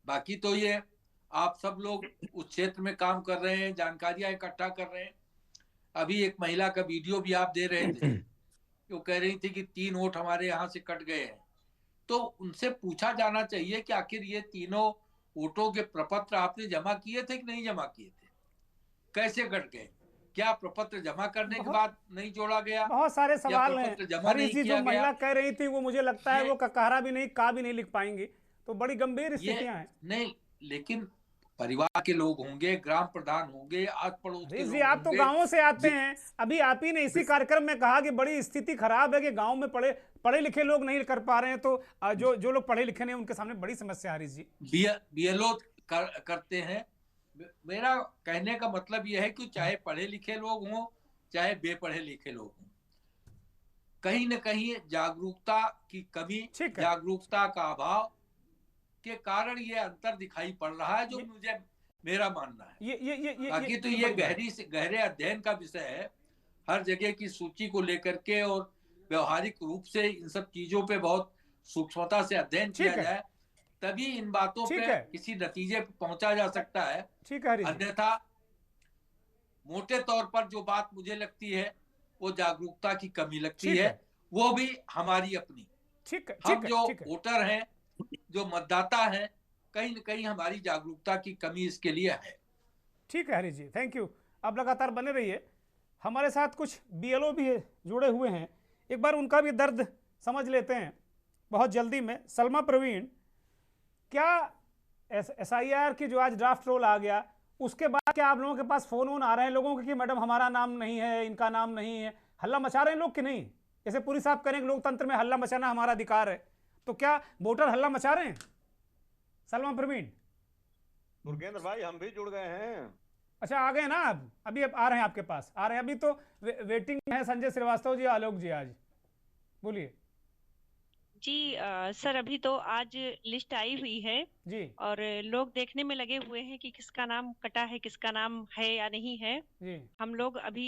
बाकी तो ये आप सब लोग उस क्षेत्र में काम कर रहे हैं, जानकारियां इकट्ठा कर रहे हैं। अभी एक महिला का वीडियो भी आप दे रहे थे, वो कह रही थी कि 3 वोट हमारे यहाँ से कट गए हैं। तो उनसे पूछा जाना चाहिए कि आखिर ये तीनों वोटों के प्रपत्र आपने जमा किए थे कि नहीं जमा किए थे, कैसे कट गए, क्या प्रपत्र जमा करने के बाद नहीं जोड़ा गया? बहुत सारे सवाल हैं। हरीश जी, जो महिला कह रही थी वो मुझे लगता है वो ककारा भी नहीं, का भी नहीं लिख पाएंगी, तो बड़ी गंभीर स्थितियां हैं। नहीं, लेकिन परिवार के लोग होंगे, ग्राम प्रधान होंगे, आस पड़ोस के लोग आप तो गांवों से आते हैं। अभी आप ही ने इसी कार्यक्रम में कहा कि बड़ी स्थिति खराब है कि गांव में पढ़े लिखे लोग नहीं कर पा रहे हैं, तो जो लोग पढ़े लिखे नहीं उनके सामने बड़ी समस्या। हरीश जी, बीएलओ करते हैं। मेरा कहने का मतलब यह है कि चाहे पढ़े लिखे लोग हों चाहे बेपढ़े लिखे लोग हों, कहीं न कहीं जागरूकता की कमी, जागरूकता का अभाव के कारण ये अंतर दिखाई पड़ रहा है, जो मुझे मेरा मानना है। बाकी तो ये गहरे अध्ययन का विषय है। हर जगह की सूची को लेकर के और व्यवहारिक रूप से इन सब चीजों पे बहुत सूक्ष्मता से अध्ययन किया जाए, तभी इन बातों पे किसी नतीजे पे पहुंचा जा सकता है। अन्यथा मोटे तौर पर जो बात मुझे लगती है वो जागरूकता की कमी लगती है, वो भी हमारी अपनी। हम जो वोटर हैं, जो मतदाता हैं, कहीं न कहीं हमारी जागरूकता की कमी इसके लिए है। ठीक है हरीश जी, थैंक यू। आप लगातार बने रहिए। हमारे साथ कुछ बीएलओ भी जुड़े हुए हैं, एक बार उनका भी दर्द समझ लेते हैं बहुत जल्दी में। सलमा प्रवीण, क्या SIR की जो आज ड्राफ्ट रोल आ गया, उसके बाद क्या आप लोगों के पास फोन आ रहे हैं लोगों के कि मैडम हमारा नाम नहीं है, इनका नाम नहीं है? हल्ला मचा रहे हैं लोग कि नहीं? जैसे पुरी साहब करें कि लोकतंत्र में हल्ला मचाना हमारा अधिकार है, तो क्या वोटर हल्ला मचा रहे हैं? सलमा प्रवीण। दुर्गेंद्र भाई, हम भी जुड़ गए हैं। अच्छा, आ गए ना आप? अभी आ रहे हैं आपके पास, आ रहे हैं। अभी तो वेटिंग में है संजय श्रीवास्तव जी, आलोक जी। आज बोलिए जी। सर, अभी तो आज लिस्ट आई हुई है जी, और लोग देखने में लगे हुए हैं कि किसका नाम कटा है, किसका नाम है या नहीं है जी। हम लोग अभी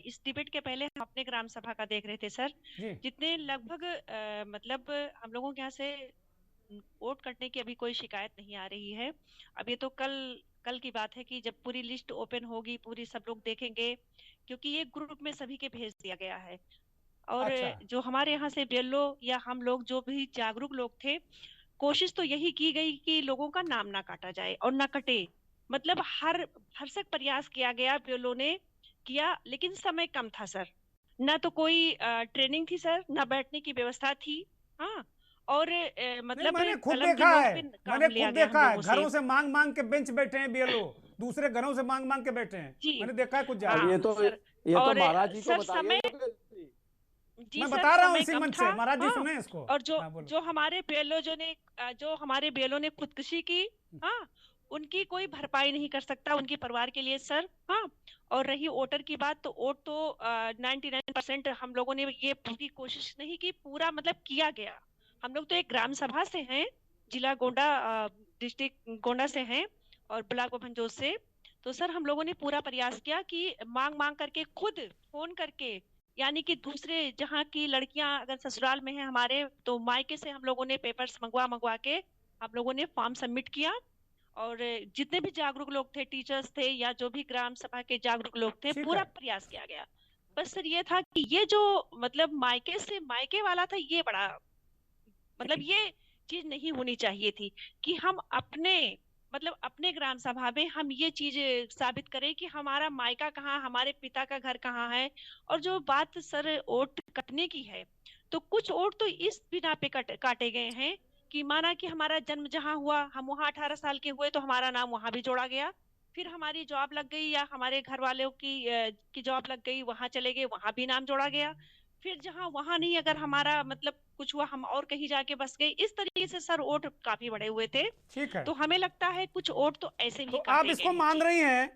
इस डिबेट के पहले हम अपने ग्राम सभा का देख रहे थे सर, जितने लगभग मतलब हम लोगों के यहाँ से वोट कटने की अभी कोई शिकायत नहीं आ रही है। अब ये तो कल की बात है कि जब पूरी लिस्ट ओपन होगी, पूरी सब लोग देखेंगे, क्योंकि ये ग्रुप में सभी के भेज दिया गया है। और जो हमारे यहाँ से बीएलओ या हम लोग जो भी जागरूक लोग थे, कोशिश तो यही की गई कि लोगों का नाम ना काटा जाए और ना कटे। मतलब हर भरसक प्रयास किया गया, बीएलओ ने किया, लेकिन समय कम था सर। ना तो कोई ट्रेनिंग थी सर, ना बैठने की व्यवस्था थी। हाँ, और मतलब मैंने खुद देखा है, घरों से मांग के बेंच बैठे हैं बीएलओ, दूसरे घरों से मांग के बैठे हैं। मैंने देखा है कुछ ज्यादा। ये तो महाराज जी को बताइए। मैं बता रहा हूँ इसी मंच से, महाराज जी सुने इसको। और जो हमारे बीएलओ ने खुदकुशी की, हाँ, उनकी कोई भरपाई नहीं कर सकता उनके परिवार के लिए सर। हाँ, और रही वोटर की बात, तो वोट तो 99% हम लोगों ने ये पूरी कोशिश नहीं की, पूरा मतलब किया गया। हम लोग तो एक ग्राम सभा से हैं, जिला गोंडा डिस्ट्रिक्ट गोंडा से हैं और ब्लॉक भंजोर से। तो सर हम लोगों ने पूरा प्रयास किया कि मांग मांग करके खुद फोन करके, यानी कि दूसरे जहाँ की लड़कियां अगर ससुराल में हैं हमारे, तो मायके से हम लोगों ने पेपर्स मंगवा मंगवा के हम लोगों ने फॉर्म सबमिट किया। और जितने भी जागरूक लोग थे, टीचर्स थे या जो भी ग्राम सभा के जागरूक लोग थे, पूरा प्रयास किया गया। बस सर ये था कि ये जो मतलब मायके से मायके वाला था, ये बड़ा मतलब ये चीज नहीं होनी चाहिए थी कि हम अपने मतलब अपने ग्राम सभा में हम ये चीज साबित करें कि हमारा मायका कहाँ, हमारे पिता का घर कहाँ है। और जो बात सर वोट कटने की है, तो कुछ वोट तो इस बिना पे काटे गए हैं कि माना कि हमारा जन्म जहाँ हुआ, हम वहाँ 18 साल के हुए तो हमारा नाम वहां भी जोड़ा गया। फिर हमारी जॉब लग गई या हमारे घर वालों की जॉब लग गई, वहां चले गए, वहां भी नाम जोड़ा गया। फिर जहाँ वहां नहीं, अगर हमारा मतलब कुछ हुआ, हम और कहीं जाके बस गए। इस तरीके से सर वोट काफी बड़े हुए थे। ठीक है। तो हमें लगता है कुछ वोट तो ऐसे भी तो काटे आप इसको गए मान रही हैं,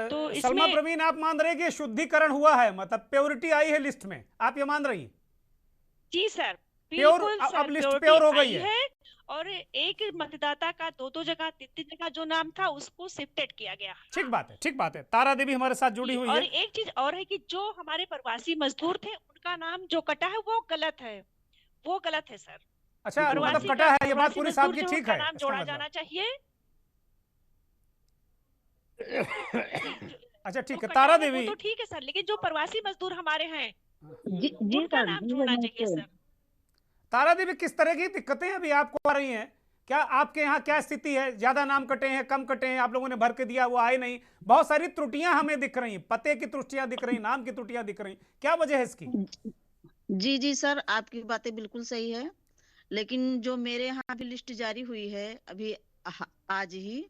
तो सलमा इसमें प्रवीण, आप मान रहे हैं कि शुद्धिकरण हुआ है, मतलब प्योरिटी आई है लिस्ट में, आप ये मान रही हैं? जी सर, प्योर, बिल्कुल अब सर, लिस्ट प्योरिटी प्योर हो गई आई है। है। और एक मतदाता का दो जगह, तीन जगह जो नाम था उसको शिफ्टेड किया गया। ठीक बात है, ठीक बात है। तारा देवी हमारे साथ जुड़ी हुई और है। एक चीज और है कि जो हमारे प्रवासी मजदूर थे उनका नाम जो कटा है वो गलत है, वो गलत है सर। अच्छा, मतलब प्रवासी कटा है, ये बात प्रवासी पूरी मजदूर सादगी जो ठीक उनका है, नाम इसका जोड़ा मतलब। जाना चाहिए। अच्छा ठीक जो है, कटा तारा है वो देवी। तो ठीक है सर, लेकिन जो प्रवासी मजदूर हमारे हैं जी उनका सर, नाम जी जोड़ना चाहिए नमस्ते। सर। तारा देवी, किस तरह की दिक्कतें अभी आपको आ रही हैं? क्या आपके यहाँ क्या स्थिति है? ज्यादा नाम कटे हैं, कम कटे हैं, आप लोगों ने भर के दिया वो आए नहीं, बहुत सारी त्रुटियां हमें दिख रही हैं, पते की त्रुटियां दिख रही, नाम की त्रुटियां दिख रही, क्या वजह है इसकी? जी जी सर, आपकी बातें बिल्कुल सही है। लेकिन जो मेरे यहाँ अभी लिस्ट जारी हुई है अभी आज ही,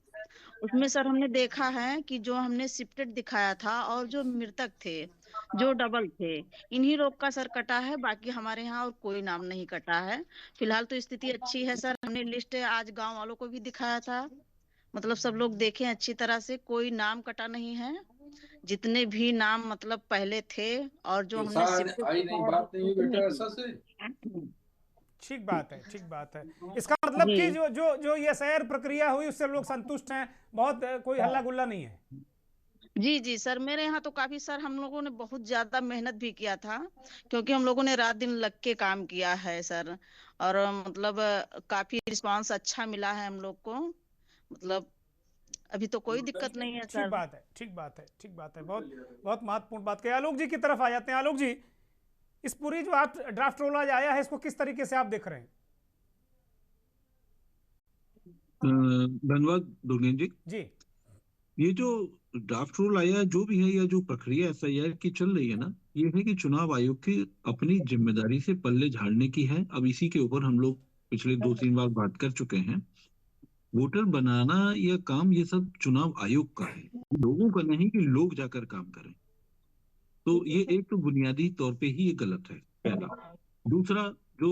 उसमें सर हमने देखा है कि जो हमने शिफ्टेड दिखाया था और जो मृतक थे जो डबल थे, इन्हीं लोग का सर कटा है। बाकी हमारे यहाँ और कोई नाम नहीं कटा है। फिलहाल तो स्थिति अच्छी है सर। हमने लिस्ट आज गांव वालों को भी दिखाया था, मतलब सब लोग देखें अच्छी तरह से, कोई नाम कटा नहीं है। जितने भी नाम मतलब पहले थे और जो हमने शिफ्टेड आई नहीं, दिखाया बात नहीं हुई बेटा वो ऐसा से। ठीक बात है, ठीक बात है। इसका मतलब कि जी जो जो जो ये सैर प्रक्रिया हुई उससे लोग संतुष्ट हैं, बहुत कोई हल्ला गुल्ला नहीं है। जी जी सर, मेरे यहाँ तो काफी सर, हम लोगों ने बहुत ज्यादा मेहनत भी किया था, क्योंकि हम लोगों ने रात दिन लग के काम किया है सर। और मतलब काफी रिस्पांस अच्छा मिला है हम लोग को। मतलब अभी तो कोई दिक्कत नहीं है ठीक सर। बात है, ठीक बात है, ठीक बात है। बहुत बहुत महत्वपूर्ण बात कही। आलोक जी की तरफ आ जाते हैं। आलोक जी, इस पूरी जो आप ड्राफ्ट रोल आज आया है, इसको किस तरीके से आप देख रहे हैं? धन्यवाद दुर्गेश जी। जी ये जो ड्राफ्ट रूल आया, जो भी है, या जो प्रक्रिया एफआईआर की चल रही है ना, ये है कि चुनाव आयोग की अपनी जिम्मेदारी से पल्ले झाड़ने की है। अब इसी के ऊपर हम लोग पिछले 2-3 बार बात कर चुके हैं। वोटर बनाना यह काम, ये सब चुनाव आयोग का है, लोगों का नहीं कि लोग जाकर काम करें। तो ये एक तो बुनियादी तौर पे ही ये गलत है, पहला। दूसरा, जो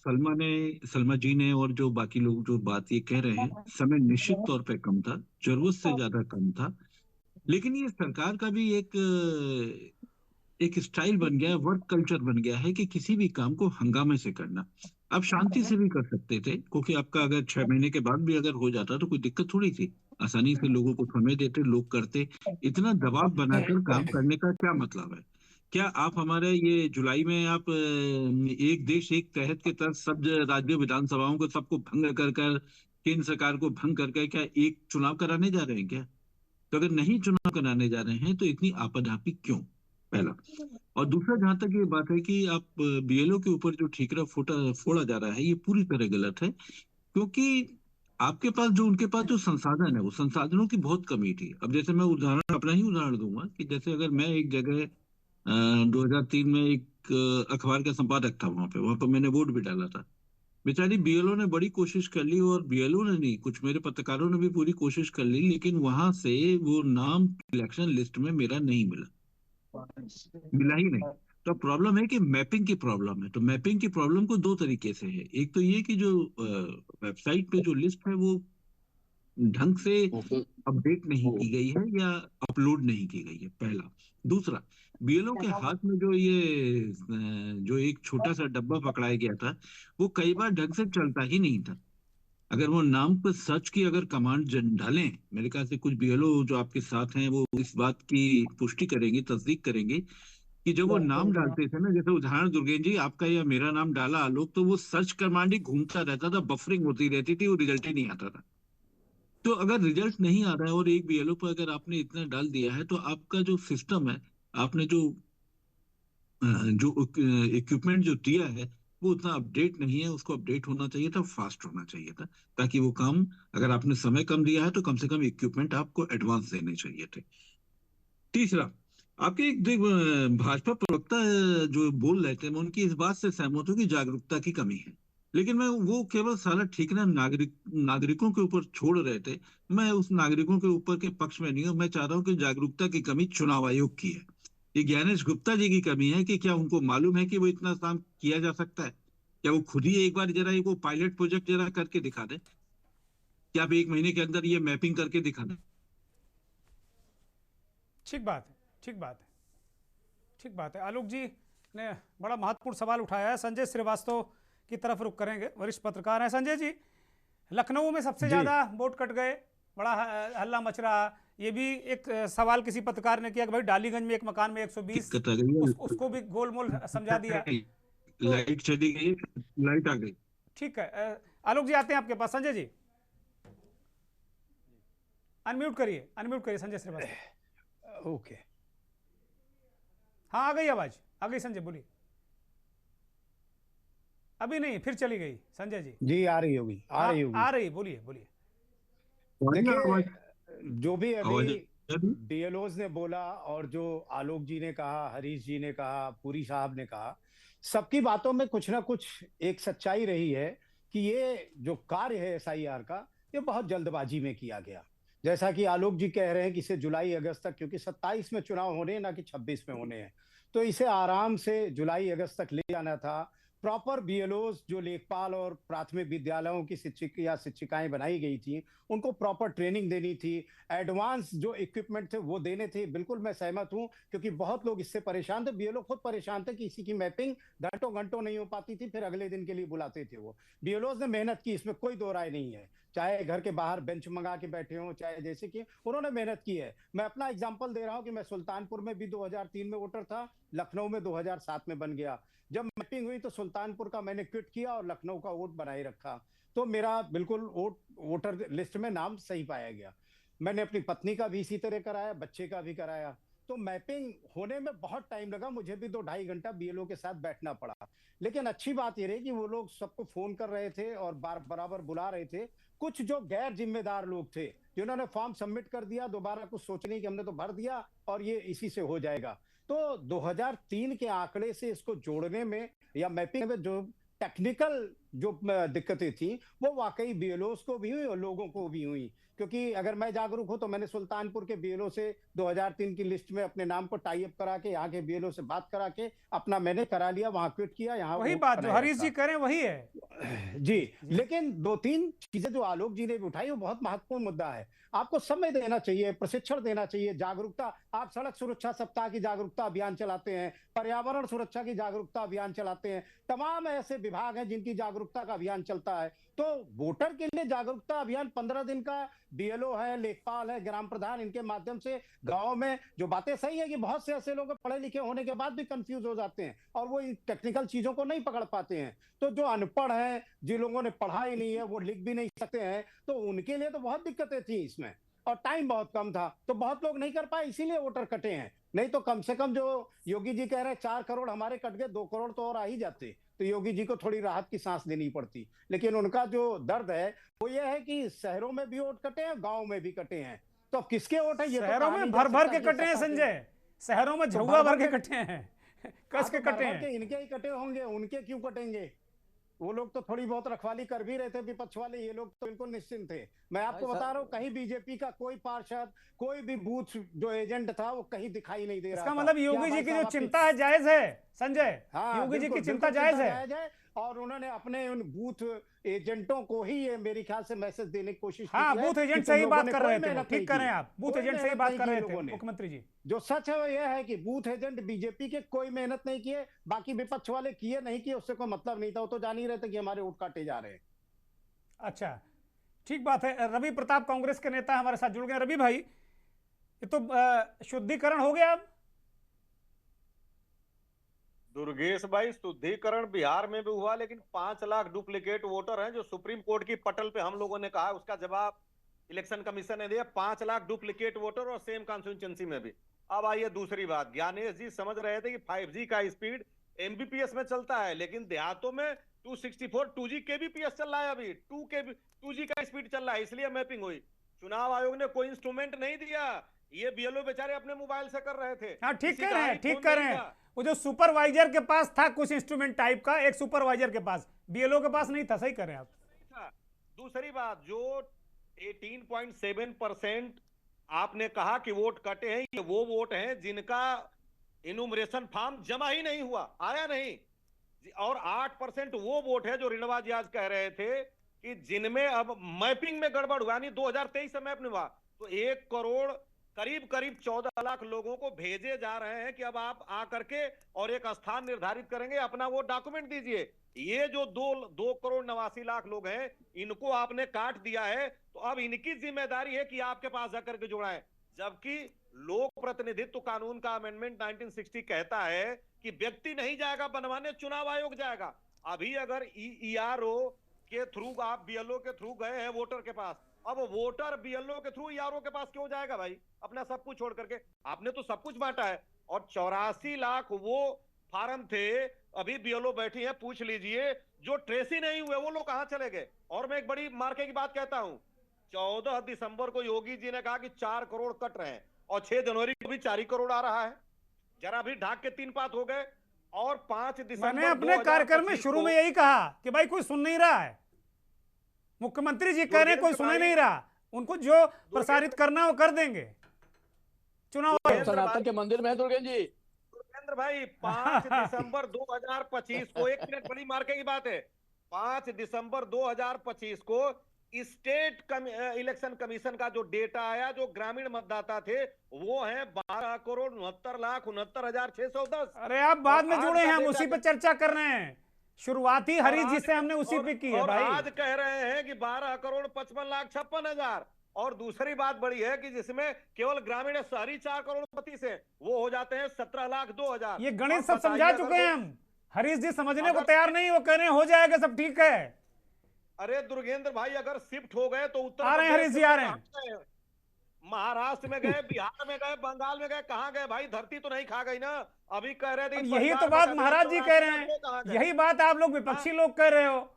सलमा जी ने और जो बाकी लोग जो बात ये कह रहे हैं, समय निश्चित तौर पे कम था, जरूरत से ज्यादा कम था। लेकिन ये सरकार का भी एक स्टाइल बन गया है, वर्क कल्चर बन गया है कि किसी भी काम को हंगामे से करना। आप शांति से भी कर सकते थे, क्योंकि आपका अगर 6 महीने के बाद भी अगर हो जाता तो कोई दिक्कत थोड़ी थी। आसानी से लोगों को समय देते, लोग करते। इतना दबाव बनाकर काम करने का क्या मतलब है? क्या आप हमारे ये जुलाई में आप एक देश एक तहत के तहत सब राज्य विधानसभाओं को सबको भंग कर कर, केंद्र सरकार को भंग कर क्या एक चुनाव कराने जा रहे हैं क्या? तो अगर नहीं चुनाव कराने जा रहे हैं तो इतनी आपाधापी क्यों, पहला। और दूसरा, जहां तक ये बात है कि आप बीएलओ के ऊपर जो ठीकरा फोड़ा जा रहा है, ये पूरी तरह गलत है। क्योंकि आपके पास जो, उनके पास जो संसाधन है, वो संसाधनों की बहुत कमी थी। अब जैसे मैं उदाहरण, अपना ही उदाहरण दूंगा कि जैसे अगर मैं एक जगह 2003 में एक अखबार का संपादक था, वहां पर मैंने वोट भी डाला था। बेचारी बीएलओ ने बड़ी कोशिश कर ली, और बीएलओ ने नहीं, कुछ मेरे पत्रकारों ने भी पूरी कोशिश कर ली, लेकिन वहां से वो नाम इलेक्शन लिस्ट में मेरा नहीं मिला ही नहीं। तो प्रॉब्लम है कि मैपिंग की प्रॉब्लम है। तो मैपिंग की प्रॉब्लम को दो तरीके से है। एक तो ये कि जो वेबसाइट पे जो लिस्ट है वो ढंग से अपडेट नहीं की गई है या अपलोड नहीं की गई है, पहला। दूसरा, बीएलओ के हाथ में जो जो एक छोटा सा डब्बा पकड़ाया गया था, वो कई बार ढंग से चलता ही नहीं था। अगर वो नाम पर सच की अगर कमांड डालें, मेरे ख्याल से कुछ बीएलओ जो आपके साथ हैं वो इस बात की पुष्टि करेंगे, तस्दीक करेंगे कि जब वो नाम डालते थे ना, जैसे उदाहरण दुर्गेश जी आपका या मेरा नाम डाला आलोक, तो वो सर्च कमांड ही घूमता रहता था, बफरिंग होती रहती थी, वो रिजल्ट ही नहीं आता था। तो अगर रिजल्ट नहीं आ रहा है और एक बीएलओ पर अगर आपने इतना डाल दिया है, तो आपका जो सिस्टम है, आपने जो इक्विपमेंट जो दिया है वो उतना अपडेट नहीं है, उसको अपडेट होना चाहिए था, फास्ट होना चाहिए था, ताकि वो काम, अगर आपने समय कम दिया है तो कम से कम इक्विपमेंट आपको एडवांस देने चाहिए थे। तीसरा, आपके एक भाजपा प्रवक्ता जो बोल रहे थे, मैं उनकी इस बात से सहमत हूँ कि जागरूकता की कमी है, लेकिन मैं वो केवल सारा ठीकना नागरिकों के ऊपर छोड़ रहे थे। मैं उस नागरिकों के ऊपर के पक्ष में नहीं हूँ, मैं चाह रहा हूँ कि जागरूकता की कमी चुनाव आयोग की है, ये ज्ञानेश गुप्ता जी की कमी है कि क्या उनको मालूम है कि वो इतना काम किया जा सकता है? क्या वो खुद ही एक बार जरा वो पायलट प्रोजेक्ट जरा करके दिखा दें? क्या आप 1 महीने के अंदर ये मैपिंग करके दिखा दें? ठीक बात है, ठीक बात है, ठीक बात है। आलोक जी ने बड़ा महत्वपूर्ण सवाल उठाया है। संजय श्रीवास्तव की तरफ रुख करेंगे, वरिष्ठ पत्रकार हैं। संजय जी, लखनऊ में सबसे ज्यादा वोट कट गए, बड़ा हल्ला मच रहा। ये भी एक सवाल किसी पत्रकार ने किया कि भाई डालीगंज में एक मकान में 120, उसको भी गोलमोल समझा दिया। लाइट चली गई, लाइट आ गई। ठीक है, आलोक जी आते हैं आपके पास। संजय जी अनम्यूट करिए, अनम्यूट करिए संजय श्रीवास्तव। ओके, हाँ आ गई आवाज, आ गई। संजय बोलिए। अभी नहीं, फिर चली गई। संजय जी जी आ रही होगी, आ रही होगी, आ रही, बोलिए बोलिए। देखिए, जो भी अभी बीएलओज ने बोला और जो आलोक जी ने कहा, हरीश जी ने कहा, पुरी साहब ने कहा, सबकी बातों में कुछ ना कुछ एक सच्चाई रही है कि ये जो कार्य है एसआईआर का, ये बहुत जल्दबाजी में किया गया। जैसा कि आलोक जी कह रहे हैं कि इसे जुलाई अगस्त तक, क्योंकि 27 में चुनाव होने हैं ना कि 26 में होने हैं, तो इसे आराम से जुलाई अगस्त तक ले जाना था। प्रॉपर बीएलओज जो लेखपाल और प्राथमिक विद्यालयों की शिक्षक या शिक्षिकाएं बनाई गई थी, उनको प्रॉपर ट्रेनिंग देनी थी, एडवांस जो इक्विपमेंट थे वो देने थे। बिल्कुल मैं सहमत हूं, क्योंकि बहुत लोग इससे परेशान थे, बीएलओ खुद परेशान थे कि इसी की मैपिंग घंटों घंटों नहीं हो पाती थी, फिर अगले दिन के लिए बुलाते थे। वो बीएलओज ने मेहनत की, इसमें कोई दो राय नहीं है, चाहे घर के बाहर बेंच मंगा के बैठे हों, चाहे जैसे कि उन्होंने मेहनत की है। मैं अपना एग्जांपल दे रहा हूं कि मैं सुल्तानपुर में भी 2003 में वोटर था, लखनऊ में 2007 में बन गया। जब मैपिंग हुई तो सुल्तानपुर का मैंने क्विट किया और लखनऊ का वोट बनाए रखा, तो मेरा बिल्कुल वोटर लिस्ट में नाम सही पाया गया। मैंने अपनी पत्नी का भी इसी तरह कराया, बच्चे का भी कराया। तो मैपिंग होने में बहुत टाइम लगा, मुझे भी 2-2.5 घंटा बीएलओ के साथ बैठना पड़ा। लेकिन अच्छी बात ये रही कि वो लोग सबको फोन कर रहे थे और बराबर बुला रहे थे। कुछ जो गैर जिम्मेदार लोग थे, जिन्होंने फॉर्म सबमिट कर दिया, दोबारा कुछ सोच नहीं कि हमने तो भर दिया और ये इसी से हो जाएगा। तो 2003 के आंकड़े से इसको जोड़ने में या मैपिंग में जो टेक्निकल जो दिक्कतें थी, वो वाकई बीएलओ को भी हुई और लोगों को भी हुई। क्योंकि अगर मैं जागरूक हूं तो मैंने सुल्तानपुर के बीएलओ से 2003 की लिस्ट में अपने नाम को टाई अप करा के, यहाँ के बीएलओ से बात करा के अपना मैंने करा लिया, वहां क्विट किया। यहाँ वही बात जो हरीश जी करें वही है जी। लेकिन 2-3 चीजें जो आलोक जी ने भी उठाई वो बहुत महत्वपूर्ण मुद्दा है। आपको समय देना चाहिए, प्रशिक्षण देना चाहिए, जागरूकता। आप सड़क सुरक्षा सप्ताह की जागरूकता अभियान चलाते हैं, पर्यावरण सुरक्षा की जागरूकता अभियान चलाते हैं, तमाम ऐसे विभाग हैं जिनकी जागरूकता का अभियान चलता है। तो वोटर के लिए जागरूकता अभियान 15 दिन का बीएलओ है, लेखपाल है, ग्राम प्रधान, इनके माध्यम से गांव में जो बातें सही है कि बहुत से ऐसे लोग पढ़े लिखे होने के बाद भी कंफ्यूज हो जाते हैं और वो इन टेक्निकल चीजों को नहीं पकड़ पाते हैं। तो जो अनपढ़ है, जिन लोगों ने पढ़ा ही नहीं है, वो लिख भी नहीं सकते हैं, तो उनके लिए तो बहुत दिक्कतें थी इसमें, और टाइम बहुत कम था, तो बहुत लोग नहीं कर पाए, इसीलिए वोटर कटे हैं। नहीं तो कम से कम जो योगी जी कह रहे हैं 4 करोड़ हमारे कट गए, 2 करोड़ तो और आ ही जाते, तो योगी जी को थोड़ी राहत की सांस लेनी पड़ती। लेकिन उनका जो दर्द है वो ये है कि शहरों में भी वोट कटे हैं, गांव में भी कटे हैं। तो किसके वोट है? ये शहरों में भर भर के कटे हैं संजय, शहरों में झुग्गा भर के कटे हैं, कस के कटे हैं। इनके ही कटे होंगे, उनके क्यों कटेंगे? वो लोग तो थोड़ी बहुत रखवाली कर भी रहे थे विपक्ष वाले, ये लोग तो बिल्कुल निश्चिंत थे। मैं आपको बता रहा हूँ, कहीं बीजेपी का कोई पार्षद, कोई भी बूथ जो एजेंट था वो कहीं दिखाई नहीं दे रहा। इसका मतलब योगी जी की जो चिंता है जायज है संजय, योगी जी की चिंता जायज है। और उन्होंने अपने उन बूथ एजेंटों को ही ये मेरे ख्याल से मैसेज देने की कोशिश की। हाँ, बूथ एजेंट से ही बात कर रहे थे, ठीक करें आप, बूथ एजेंट से ही बात कर रहे थे मुख्यमंत्री जी। जो सच है वो यह है कि बूथ एजेंट बीजेपी के कोई मेहनत नहीं किए, बाकी विपक्ष वाले किए नहीं किए, उससे कोई मतलब नहीं था, वो तो जान ही रहे थे कि हमारे वोट काटे जा रहे हैं। अच्छा, ठीक बात है। रवि प्रताप कांग्रेस के नेता हमारे साथ जुड़ गए। रवि भाई, ये तो शुद्धिकरण हो गया अब। दुर्गेश भाई, शुद्धिकरण बिहार में भी हुआ, लेकिन 5 लाख डुप्लीकेट वोटर हैं जो सुप्रीम कोर्ट की पटल पे हम लोगों ने कहा, उसका जवाब इलेक्शन कमीशन ने दिया। 5 लाख डुप्लीकेट वोटर और सेम कॉन्स्टिट्यूंसी में भी। अब आइए दूसरी बात, ज्ञानेश जी समझ रहे थे कि 5G का स्पीड एमबीपीएस में चलता है, लेकिन देहातों में 264 2G केबीपीएस चल रहा है, अभी 2G का स्पीड चल रहा है, इसलिए मैपिंग हुई। चुनाव आयोग ने कोई इंस्ट्रूमेंट नहीं दिया, ये बीएलओ बेचारे अपने मोबाइल से कर रहे थे। हाँ, ठीक कर रहे हैं, ठीक कर रहे हैं। वो जो सुपरवाइजर के पास था कुछ इंस्ट्रूमेंट टाइप का, एक सुपरवाइजर के पास, बीएलओ के पास नहीं था। सही कर रहे हैं आप। दूसरी बात, जो 18.7% आपने कहा कि वोट कटे हैं, ये वो वोट हैं जिनका इनुमरेशन फॉर्म जमा ही नहीं हुआ, आया नहीं। और 8% वो वोट है जो ऋणवाजी आज कह रहे थे कि जिनमें अब मैपिंग में गड़बड़ हुआ, नहीं 2023 से मैप नहीं हुआ। तो 1 करोड़ करीब 14 लाख लोगों को भेजे जा रहे हैं कि अब आप आकर के और एक स्थान निर्धारित करेंगे, अपना वो डॉक्यूमेंट दीजिए। ये जो 2 करोड़ 89 लाख लोग हैं, इनको आपने काट दिया है, तो अब इनकी जिम्मेदारी है कि आपके पास जाकर के जुड़ाएं। जबकि लोक प्रतिनिधित्व कानून का अमेंडमेंट 1960 कहता है कि व्यक्ति नहीं जाएगा बनवाने, चुनाव आयोग जाएगा। अभी अगर ईआरओ के थ्रू आप बीएलओ के थ्रू गए हैं वोटर के पास, अब वोटर बीएलओ के थ्रू ईआरओ के पास क्यों जाएगा भाई, अपना सब कुछ छोड़ करके? आपने तो सब कुछ बांटा है। और 84 लाख वो फार्म थे, अभी बीएलओ बैठी है, पूछ लीजिए, जो ट्रेस ही नहीं हुए वो लोग कहां चले गए। और मैं एक बड़ी मार्के की बात कहता हूं, 14 दिसंबर को योगी जी ने कहा कि 4 करोड़ कट रहे हैं, और 6 जनवरी को भी 4 ही करोड़ आ रहा है। जरा भी ढाक के 3 पात हो गए। और 5 दिसंबर मैंने अपने कार्यक्रम में शुरू में यही कहा कि भाई कोई सुन नहीं रहा है, मुख्यमंत्री जी कह रहे हैं कोई सुन नहीं रहा, उनको जो प्रसारित करना वो कर देंगे। चुनाव सनातन के मंदिर में है दुर्गेश जी। दुर्गेंद्र भाई, 5 दिसंबर 2025 को, एक मिनट, बड़ी मार्के की बात है, 5 दिसंबर 2025 को स्टेट इलेक्शन कमीशन का जो डेटा आया, जो ग्रामीण मतदाता थे वो हैं 12 करोड़ 69,69,610। अरे आप बाद में जुड़े हैं, हम उसी पे चर्चा कर रहे हैं। शुरुआती हरीश जी से हमने उसी पे की है भाई। आज कह रहे हैं कि 12 करोड़ 55,56,000। और दूसरी बात बड़ी है कि जिसमें केवल ग्रामीण शहरी 4 करोड़ 32 है, वो हो जाते हैं 17,02,000। ये गणित सब समझा चुके हैं हम। हरीश जी समझने को तैयार नहीं, वो कह रहे हैं हो जाएगा, सब ठीक है। अरे दुर्गेंद्र भाई, अगर शिफ्ट हो गए तो उत्तर आ रहे हैं हरीश जी, आ रहे हैं। महाराष्ट्र में गए, बिहार में गए, बंगाल में गए, कहां गए भाई? धरती तो नहीं खा गई ना। अभी कह रहे थे, यही तो बात महाराज जी कह रहे हैं, यही बात आप लोग विपक्षी लोग कह रहे हो।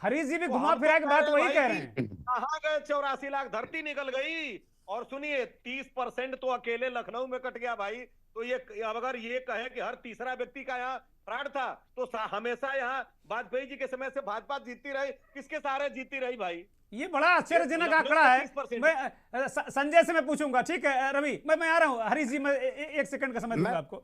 हरीश जी भी घुमा फिरा के बात वही कह रहे हैं। कहां गए 84 लाख? धरती निकल गई। और सुनिए, 30% तो अकेले लखनऊ में कट गया भाई। तो ये अगर ये कहे कि हर तीसरा व्यक्ति का यहाँ फ्रॉड था, तो हमेशा यहाँ वाजपेयी जी के समय से भाजपा जीतती रही, किसके सहारे जीतती रही भाई? ये बड़ा आश्चर्यजनक आंकड़ा है। मैं संजय से मैं पूछूंगा, ठीक है रवि, मैं आ रहा हूँ। हरीश जी, मैं 1 सेकंड का समय दूंगा आपको।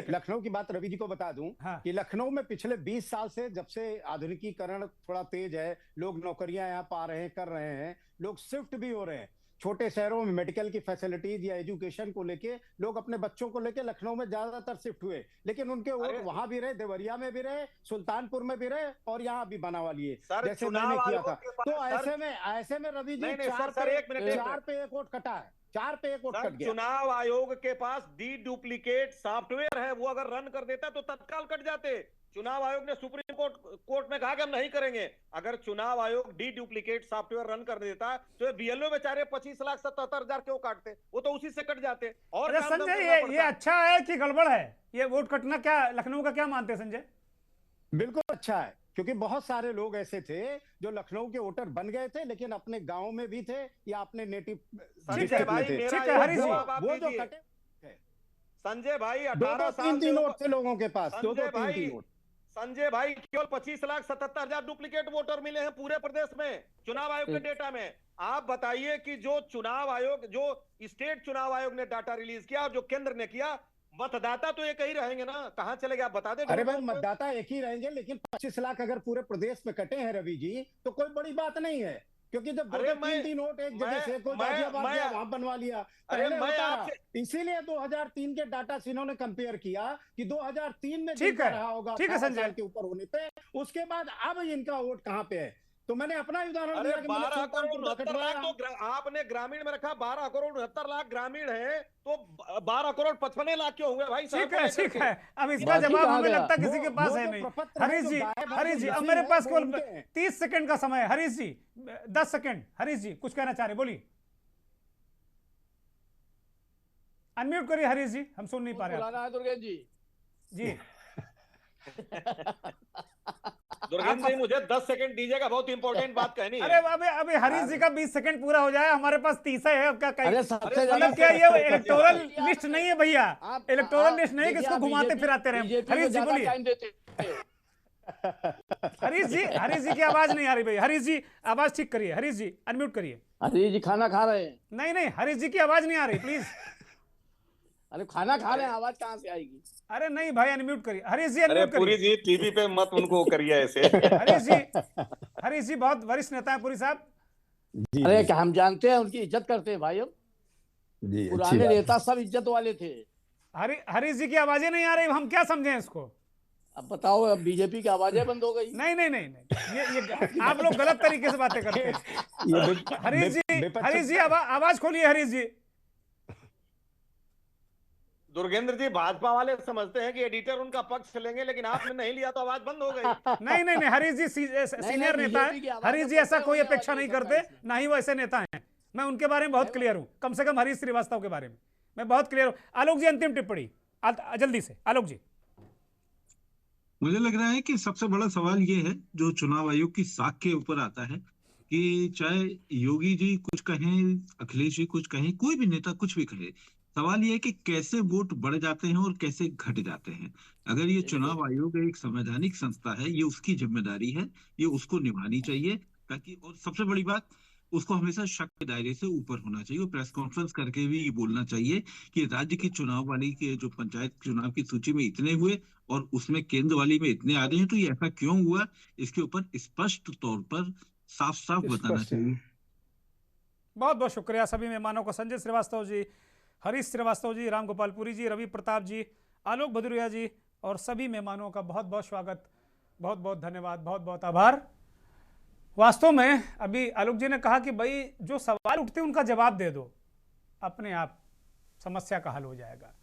लखनऊ की बात रवि जी को बता दूं कि लखनऊ में पिछले 20 साल से, जब से आधुनिकीकरण थोड़ा तेज है, लोग नौकरियां यहाँ पा रहे हैं, कर रहे हैं, लोग शिफ्ट भी हो रहे हैं। छोटे शहरों में मेडिकल की फैसिलिटीज या एजुकेशन को लेके लोग अपने बच्चों को लेके लखनऊ में ज्यादातर शिफ्ट हुए, लेकिन उनके वोट वहां भी रहे, देवरिया में भी रहे, सुल्तानपुर में भी रहे, और यहाँ भी बना वाली है, जैसे मैंने किया था। तो ऐसे में रवि जी 4 पे 1 वोट कटा है, 4 पे 1 वोट कट गया। चुनाव आयोग के पास डी डुप्लीकेट सॉफ्टवेयर है, वो अगर रन कर देता तो तत्काल कट जाते। चुनाव आयोग ने सुप्रीम कोर्ट में कहा कि हम नहीं करेंगे। अगर चुनाव आयोग डी डुप्लीकेट सॉफ्टवेयर रन कर देता तो बीएलओ बेचारे 25,77,000 क्यों काटते? वो तो उसी से कट जाते। और संजय, ये अच्छा है कि गड़बड़ है ये वोट कटना? क्या लखनऊ का क्या मानते हैं संजय? बिल्कुल अच्छा है, क्योंकि बहुत सारे लोग ऐसे थे जो लखनऊ के वोटर बन गए थे, लेकिन अपने गांव में भी थे या अपने नेटिव डिस्ट्रिक्ट में थे। वो जो कटे, संजय भाई 18 साल के वोट थे लोगों के पास, 2-3 वोट। संजय भाई, केवल 25,77,000 डुप्लीकेट वोटर मिले हैं पूरे प्रदेश में चुनाव आयोग के डेटा में। आप बताइए कि जो चुनाव आयोग, जो स्टेट चुनाव आयोग ने डाटा रिलीज किया और जो केंद्र ने किया, मतदाता तो एक ही रहेंगे ना? कहां चले गए आप बता दें। अरे भाई, मतदाता एक ही रहेंगे, लेकिन 25 लाख अगर पूरे प्रदेश में कटे हैं रवि जी, तो कोई बड़ी बात नहीं है, क्योंकि जब 2-3 वोट एक जगह से कोई गाजियाबाद गया वहां बनवा लिया, पहले होता रहा। इसीलिए 2003 के डाटा से इन्होंने कंपेयर किया कि 2003 में जिनका रहा होगा 18 साल के ऊपर होने पे, उसके बाद अब इनका वोट कहां पे है। तो मैंने अपना ही उदाहरण अरे दिया कि मैंने 12 करोड़ सुल्तानपुर का 69 लाख कटवाया। तो आपने ग्रामीण में रखा, 12 करोड़ 69 लाख ग्रामीण है, तो 12 करोड़ 55 लाख क्यों हुए भाई? ठीक है, ठीक है। अब इसका जवाब हमें लगता किसी के पास है नहीं। हरीश जी, हरीश जी, अब मेरे पास केवल 30 सेकंड का समय है। हरीश जी 10 सेकंड। हरीश जी कुछ कहना चाह रहे, बोलिए। अनम्यूट करिए हरीश जी, हम सुन नहीं पा रहे। बुलाना है दुर्गेश जी। जी दुर्गेंद्र जी, मुझे 10 सेकंड दीजिएगा, बहुत इंपॉर्टेंट बात कहनी है। अरे अबे हरीश जी का 20 सेकंड पूरा हो जाए, हमारे पास 30 है। अब क्या अरे सबसे ज्यादा मतलब क्या ये इलेक्टोरल लिस्ट नहीं है भैया? इलेक्टोरल लिस्ट नहीं है कि इसको घुमाते फिराते रहे। हरीश जी बोलिए। हरीश जी की आवाज नहीं आ रही भाई। हरीश जी आवाज ठीक करिए। हरीश जी अनम्यूट करिए। हरीश जी खाना खा रहे हैं? नहीं, हरीश जी की आवाज नहीं आ रही, प्लीज। अरे खाना खा रहे हैं, आवाज कहाँ से आएगी? अरे नहीं भाई, अनम्यूट करिए। हरीश जी अरे अनम्यूट करिए। पुरी जी, टीवी पे मत उनको करिए ऐसे। हरीश जी बहुत वरिष्ठ नेता है पुरी साहब। अरे क्या हम जानते हैं, उनकी इज्जत करते हैं भाई। हम जी, पुराने नेता सब इज्जत वाले थे। हरीश जी की आवाजें नहीं आ रही, हम क्या समझें इसको? अब बताओ, अब बीजेपी की आवाजें बंद हो गई? नहीं, ये आप लोग गलत तरीके से बातें करते हैं। हरीश जी आवाज खोलिए। हरीश जी। दुर्गेंद्र जी, भाजपा वाले समझते हैं कि एडिटर उनका पक्ष लेंगे, लेकिन आपने नहीं लिया तो आवाज बंद हो गई। नहीं, हरीश जी सीनियर नेता है। हरीश जी ऐसा कोई अपेक्षा नहीं करते, ना ही वो ऐसे नेता हैं। मैं उनके बारे में बहुत क्लियर हूं, कम से कम हरीश श्रीवास्तव के बारे में मैं बहुत क्लियर हूं। आलोक जी अंतिम टिप्पणी जल्दी से। आलोक जी। मुझे लग रहा है कि सबसे बड़ा सवाल ये है जो चुनाव आयोग की साख के ऊपर आता है कि चाहे योगी जी कुछ कहें, अखिलेश जी कुछ कहें, कोई भी नेता कुछ भी कहे, सवाल ये है कि कैसे वोट बढ़ जाते हैं और कैसे घट जाते हैं। अगर ये चुनाव आयोग एक संवैधानिक संस्था है, ये उसकी जिम्मेदारी है, ये उसको निभानी चाहिए, ताकि और सबसे बड़ी बात, उसको हमेशा शक के दायरे से ऊपर होना चाहिए। और प्रेस कॉन्फ्रेंस करके भी ये बोलना चाहिए कि राज्य की चुनाव वाली के जो पंचायत चुनाव की सूची में इतने हुए और उसमें केंद्र वाली में इतने आ रहे हैं, तो ये ऐसा क्यों हुआ, इसके ऊपर स्पष्ट तौर पर साफ साफ बताना चाहिए। बहुत बहुत शुक्रिया सभी मेहमानों को, संजय श्रीवास्तव जी, हरीश श्रीवास्तव जी, राम गोपालपुरी जी, रवि प्रताप जी, आलोक भदौरिया जी और सभी मेहमानों का बहुत बहुत स्वागत, बहुत बहुत धन्यवाद, बहुत बहुत आभार। वास्तव में अभी आलोक जी ने कहा कि भाई जो सवाल उठते हैं उनका जवाब दे दो, अपने आप समस्या का हल हो जाएगा।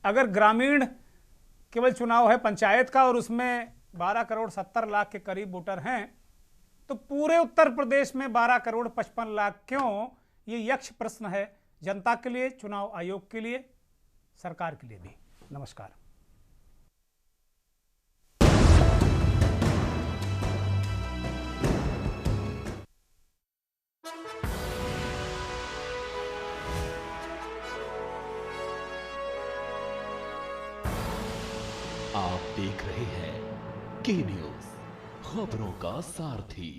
अगर ग्रामीण केवल चुनाव है पंचायत का और उसमें 12 करोड़ 70 लाख के करीब वोटर हैं, तो पूरे उत्तर प्रदेश में 12 करोड़ 55 लाख क्यों? ये यक्ष प्रश्न है जनता के लिए, चुनाव आयोग के लिए, सरकार के लिए भी। नमस्कार। आप देख रहे हैं के न्यूज़, खबरों का सारथी।